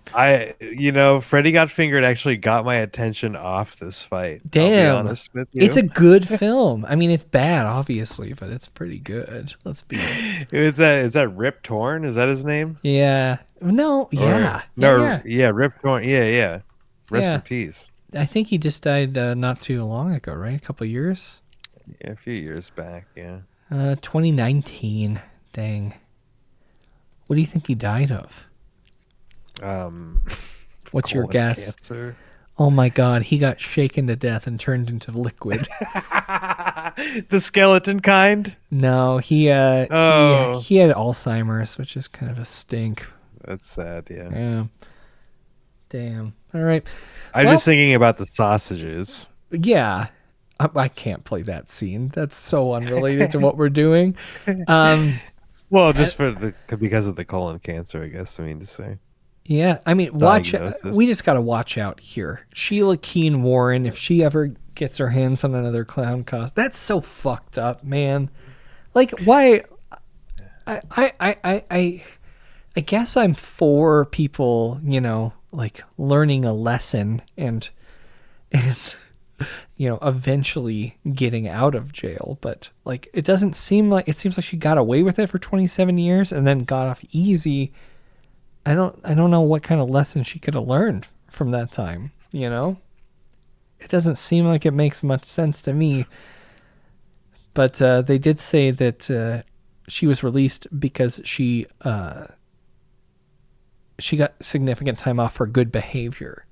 Freddy Got Fingered actually got my attention off this fight. Damn. I'll be honest with you. It's a good film. I mean, it's bad, obviously, but it's pretty good. Let's be. Is that Rip Torn? Is that his name? Yeah. No. Yeah. Rip Torn. Yeah. Rest in peace. I think he just died not too long ago, right? A couple of years. Yeah, a few years back. Yeah. 2019. Dang. What do you think he died of? What's your guess? Cancer. Oh my God, he got shaken to death and turned into liquid. The skeleton kind? No, he had Alzheimer's, which is kind of a stink. That's sad, yeah. Yeah. Damn. All right. I'm just thinking about the sausages. Yeah. I can't play that scene. That's so unrelated to what we're doing. Well, just because of the colon cancer, I guess. I mean to say. Yeah, I mean, we just got to watch out here. Sheila Keen Warren, if she ever gets her hands on another clown costume, that's so fucked up, man. Like, why? I guess I'm for people, like learning a lesson and eventually getting out of jail. But like, it seems like she got away with it for 27 years and then got off easy. I don't know what kind of lesson she could have learned from that time. It doesn't seem like it makes much sense to me. But they did say that she was released because she got significant time off for good behavior.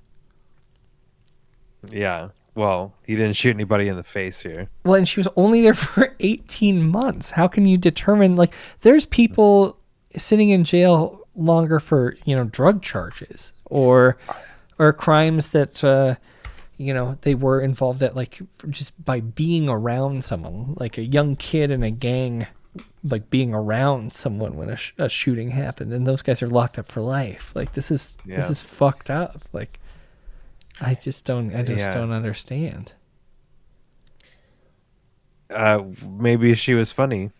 Yeah. Well, he didn't shoot anybody in the face here. Well, and she was only there for 18 months. How can you determine, like, there's people sitting in jail longer for, drug charges or crimes that, they were involved at, like, just by being around someone, like a young kid in a gang, like being around someone when a shooting happened, and those guys are locked up for life. Like, this is fucked up. Like, I just don't understand. Maybe she was funny.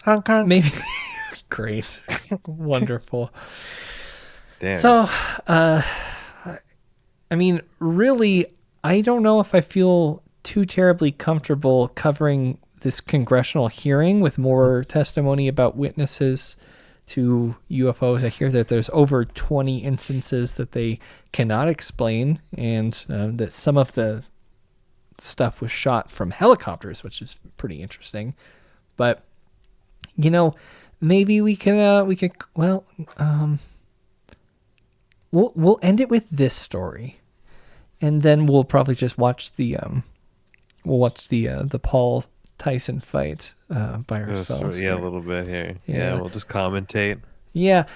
Hong Kong. Maybe. Great. Wonderful. Damn. So, I mean, really, I don't know if I feel too terribly comfortable covering this congressional hearing with more testimony about witnesses to UFOs. I hear that there's over 20 instances that they cannot explain, and that some of the stuff was shot from helicopters, which is pretty interesting. But, maybe we can we'll end it with this story, and then we'll probably just watch the Paul Tyson fight by ourselves. Yeah, a little bit here. Yeah, we'll just commentate. Yeah.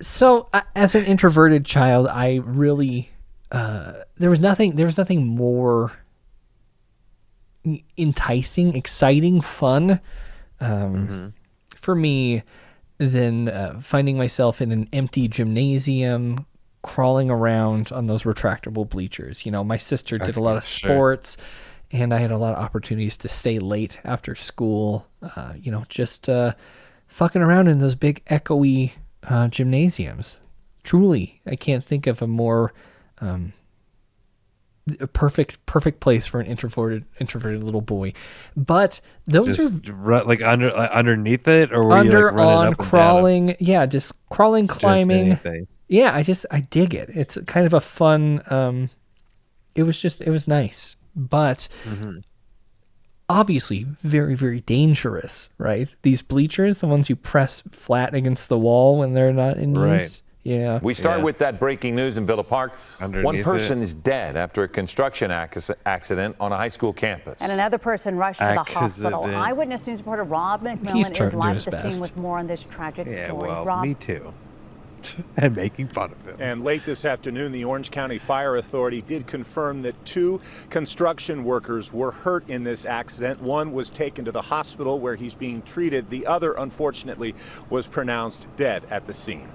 So as an introverted child, I really there was nothing more enticing, exciting, fun for me than finding myself in an empty gymnasium, crawling around on those retractable bleachers. My sister did a lot of sports, and I had a lot of opportunities to stay late after school, just fucking around in those big echoey gymnasiums. Truly, I can't think of a more a perfect place for an introverted little boy. But those just like underneath it, or were under, you like running on, up and crawling, down? yeah, just crawling, climbing. Yeah, I dig it. It's kind of a fun. It was nice, but obviously very, very dangerous, right? These bleachers, the ones you press flat against the wall when they're not in use. Right. Yeah. We start with that breaking news in Villa Park. Underneath One person it. is dead after a construction accident on a high school campus. And another person rushed to the hospital. Accident. Eyewitness News reporter Rob He's McMillan trying is to do live his at the best. scene with more on this tragic Yeah, story. well, Rob? me too. And making fun of him. And late this afternoon, the Orange County Fire Authority did confirm that 2 construction workers were hurt in this accident. One was taken to the hospital where he's being treated. The other, unfortunately, was pronounced dead at the scene.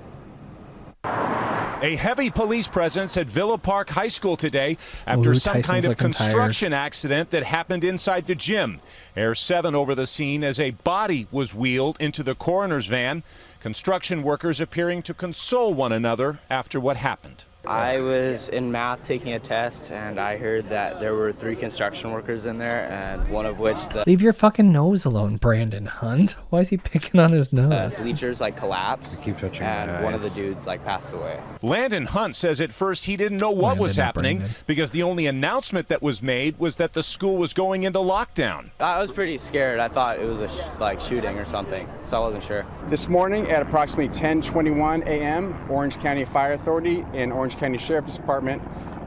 A heavy police presence at Villa Park High School today after some Tyson's kind of looking construction accident that happened inside the gym. Air 7 over the scene as a body was wheeled into the coroner's van. Construction workers appearing to console one another after what happened. I was in math taking a test, and I heard that there were 3 construction workers in there, and one of which the Leave your fucking nose alone, Brandon Hunt. Why is he picking on his nose? bleachers collapsed, Keep touching and my one of the eyes. dudes passed away. Landon Hunt says at first he didn't know what was Landon, not happening Brandon. because the only announcement that was made was that the school was going into lockdown. I was pretty scared. I thought it was a shooting or something, so I wasn't sure. This morning at approximately 10:21 a.m., Orange County Fire Authority and Orange County Sheriff's Department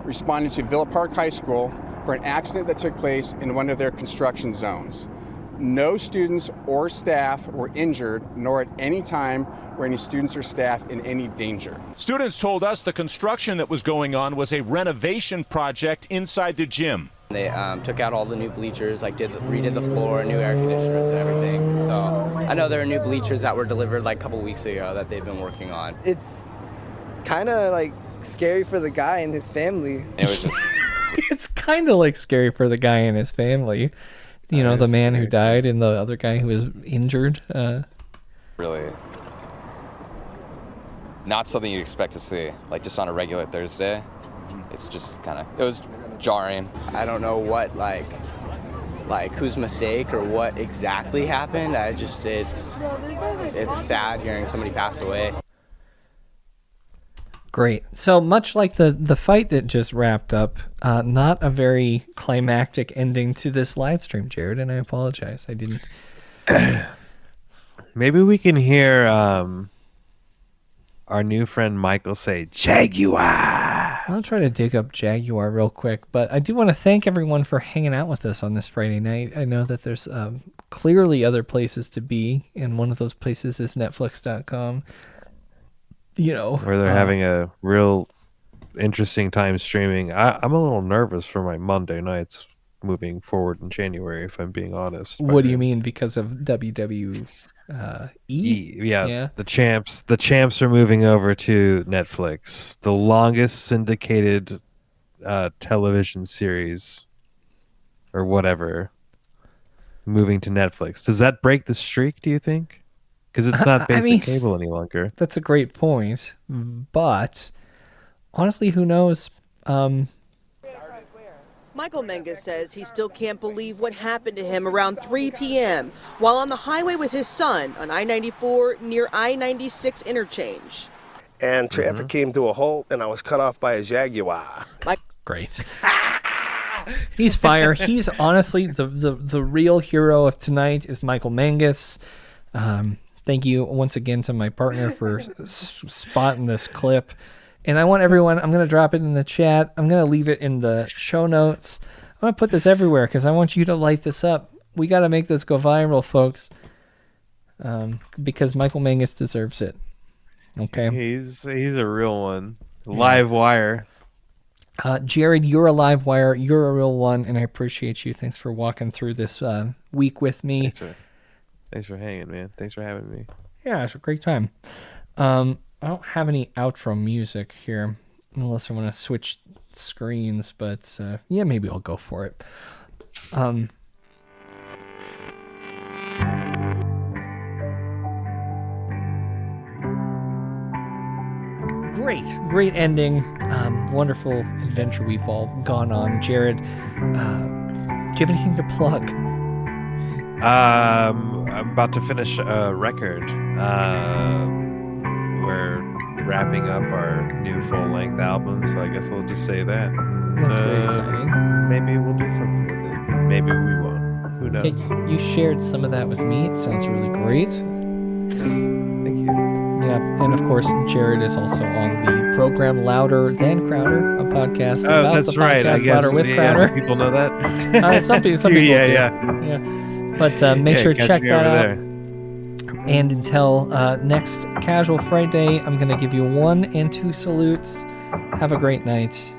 responded to Villa Park High School for an accident that took place in one of their construction zones. No students or staff were injured, nor at any time were any students or staff in any danger. Students told us the construction that was going on was a renovation project inside the gym. They took out all the new bleachers, redid the floor, new air conditioners and everything. So I know there are new bleachers that were delivered a couple weeks ago that they've been working on. It's kind of scary for the guy and his family. It was just It's kind of scary for the guy and his family. You know, the man who died and the other guy who was injured. Really not something you'd expect to see, just on a regular Thursday. It's just it was jarring. I don't know what whose mistake or what exactly happened. It's sad hearing somebody passed away. Great. So much like the fight that just wrapped up, not a very climactic ending to this live stream, Jared, and I apologize. I didn't. Maybe we can hear our new friend Michael say Jaguar. I'll try to dig up Jaguar real quick, but I do want to thank everyone for hanging out with us on this Friday night. I know that there's clearly other places to be, and one of those places is Netflix.com. Where they're having a real interesting time streaming. I'm a little nervous for my Monday nights moving forward in January, if I'm being honest. What do you mean? Because of WWE? Yeah. The champs are moving over to Netflix. The longest syndicated television series or whatever moving to Netflix. Does that break the streak, do you think? Because it's not basic cable any longer. That's a great point. But honestly, who knows? Michael Menges says he still can't believe what happened to him around 3 p.m. while on the highway with his son on I-94 near I-96 interchange. And traffic came to a halt, and I was cut off by a Jaguar. Great. He's fire. He's honestly the real hero of tonight is Michael Menges. Thank you once again to my partner for spotting this clip. And I want everyone, I'm going to drop it in the chat. I'm going to leave it in the show notes. I'm going to put this everywhere because I want you to light this up. We got to make this go viral, folks. Because Michael Menges deserves it. Okay. He's a real one. Live wire. Jared, you're a live wire. You're a real one, and I appreciate you. Thanks for walking through this week with me. Thanks for hanging, man. Thanks for having me. Yeah, it's a great time. I don't have any outro music here, unless I want to switch screens, but yeah, maybe I'll go for it. Great ending. Wonderful adventure we've all gone on. Jared, do you have anything to plug? I'm about to finish a record. We're wrapping up our new full-length album, so I guess I'll just say that. That's very exciting. Maybe we'll do something with it. Maybe we won't. Who knows? You shared some of that with me. It sounds really great. Thank you. Yeah, and of course, Jared is also on the program Louder Than Crowder, a podcast Oh, about that's the right. I podcast guess Louder with yeah, Crowder. do people know that. Some people do. Yeah. But make sure to catch check me that over out. there. And until next Casual Friday, I'm going to give you 1 and 2 salutes. Have a great night.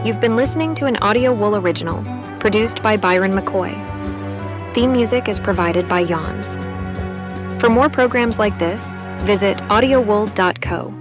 You've been listening to an Audio Wool original, produced by Byron McKoy. Theme music is provided by Yawns. For more programs like this, visit audiowool.co.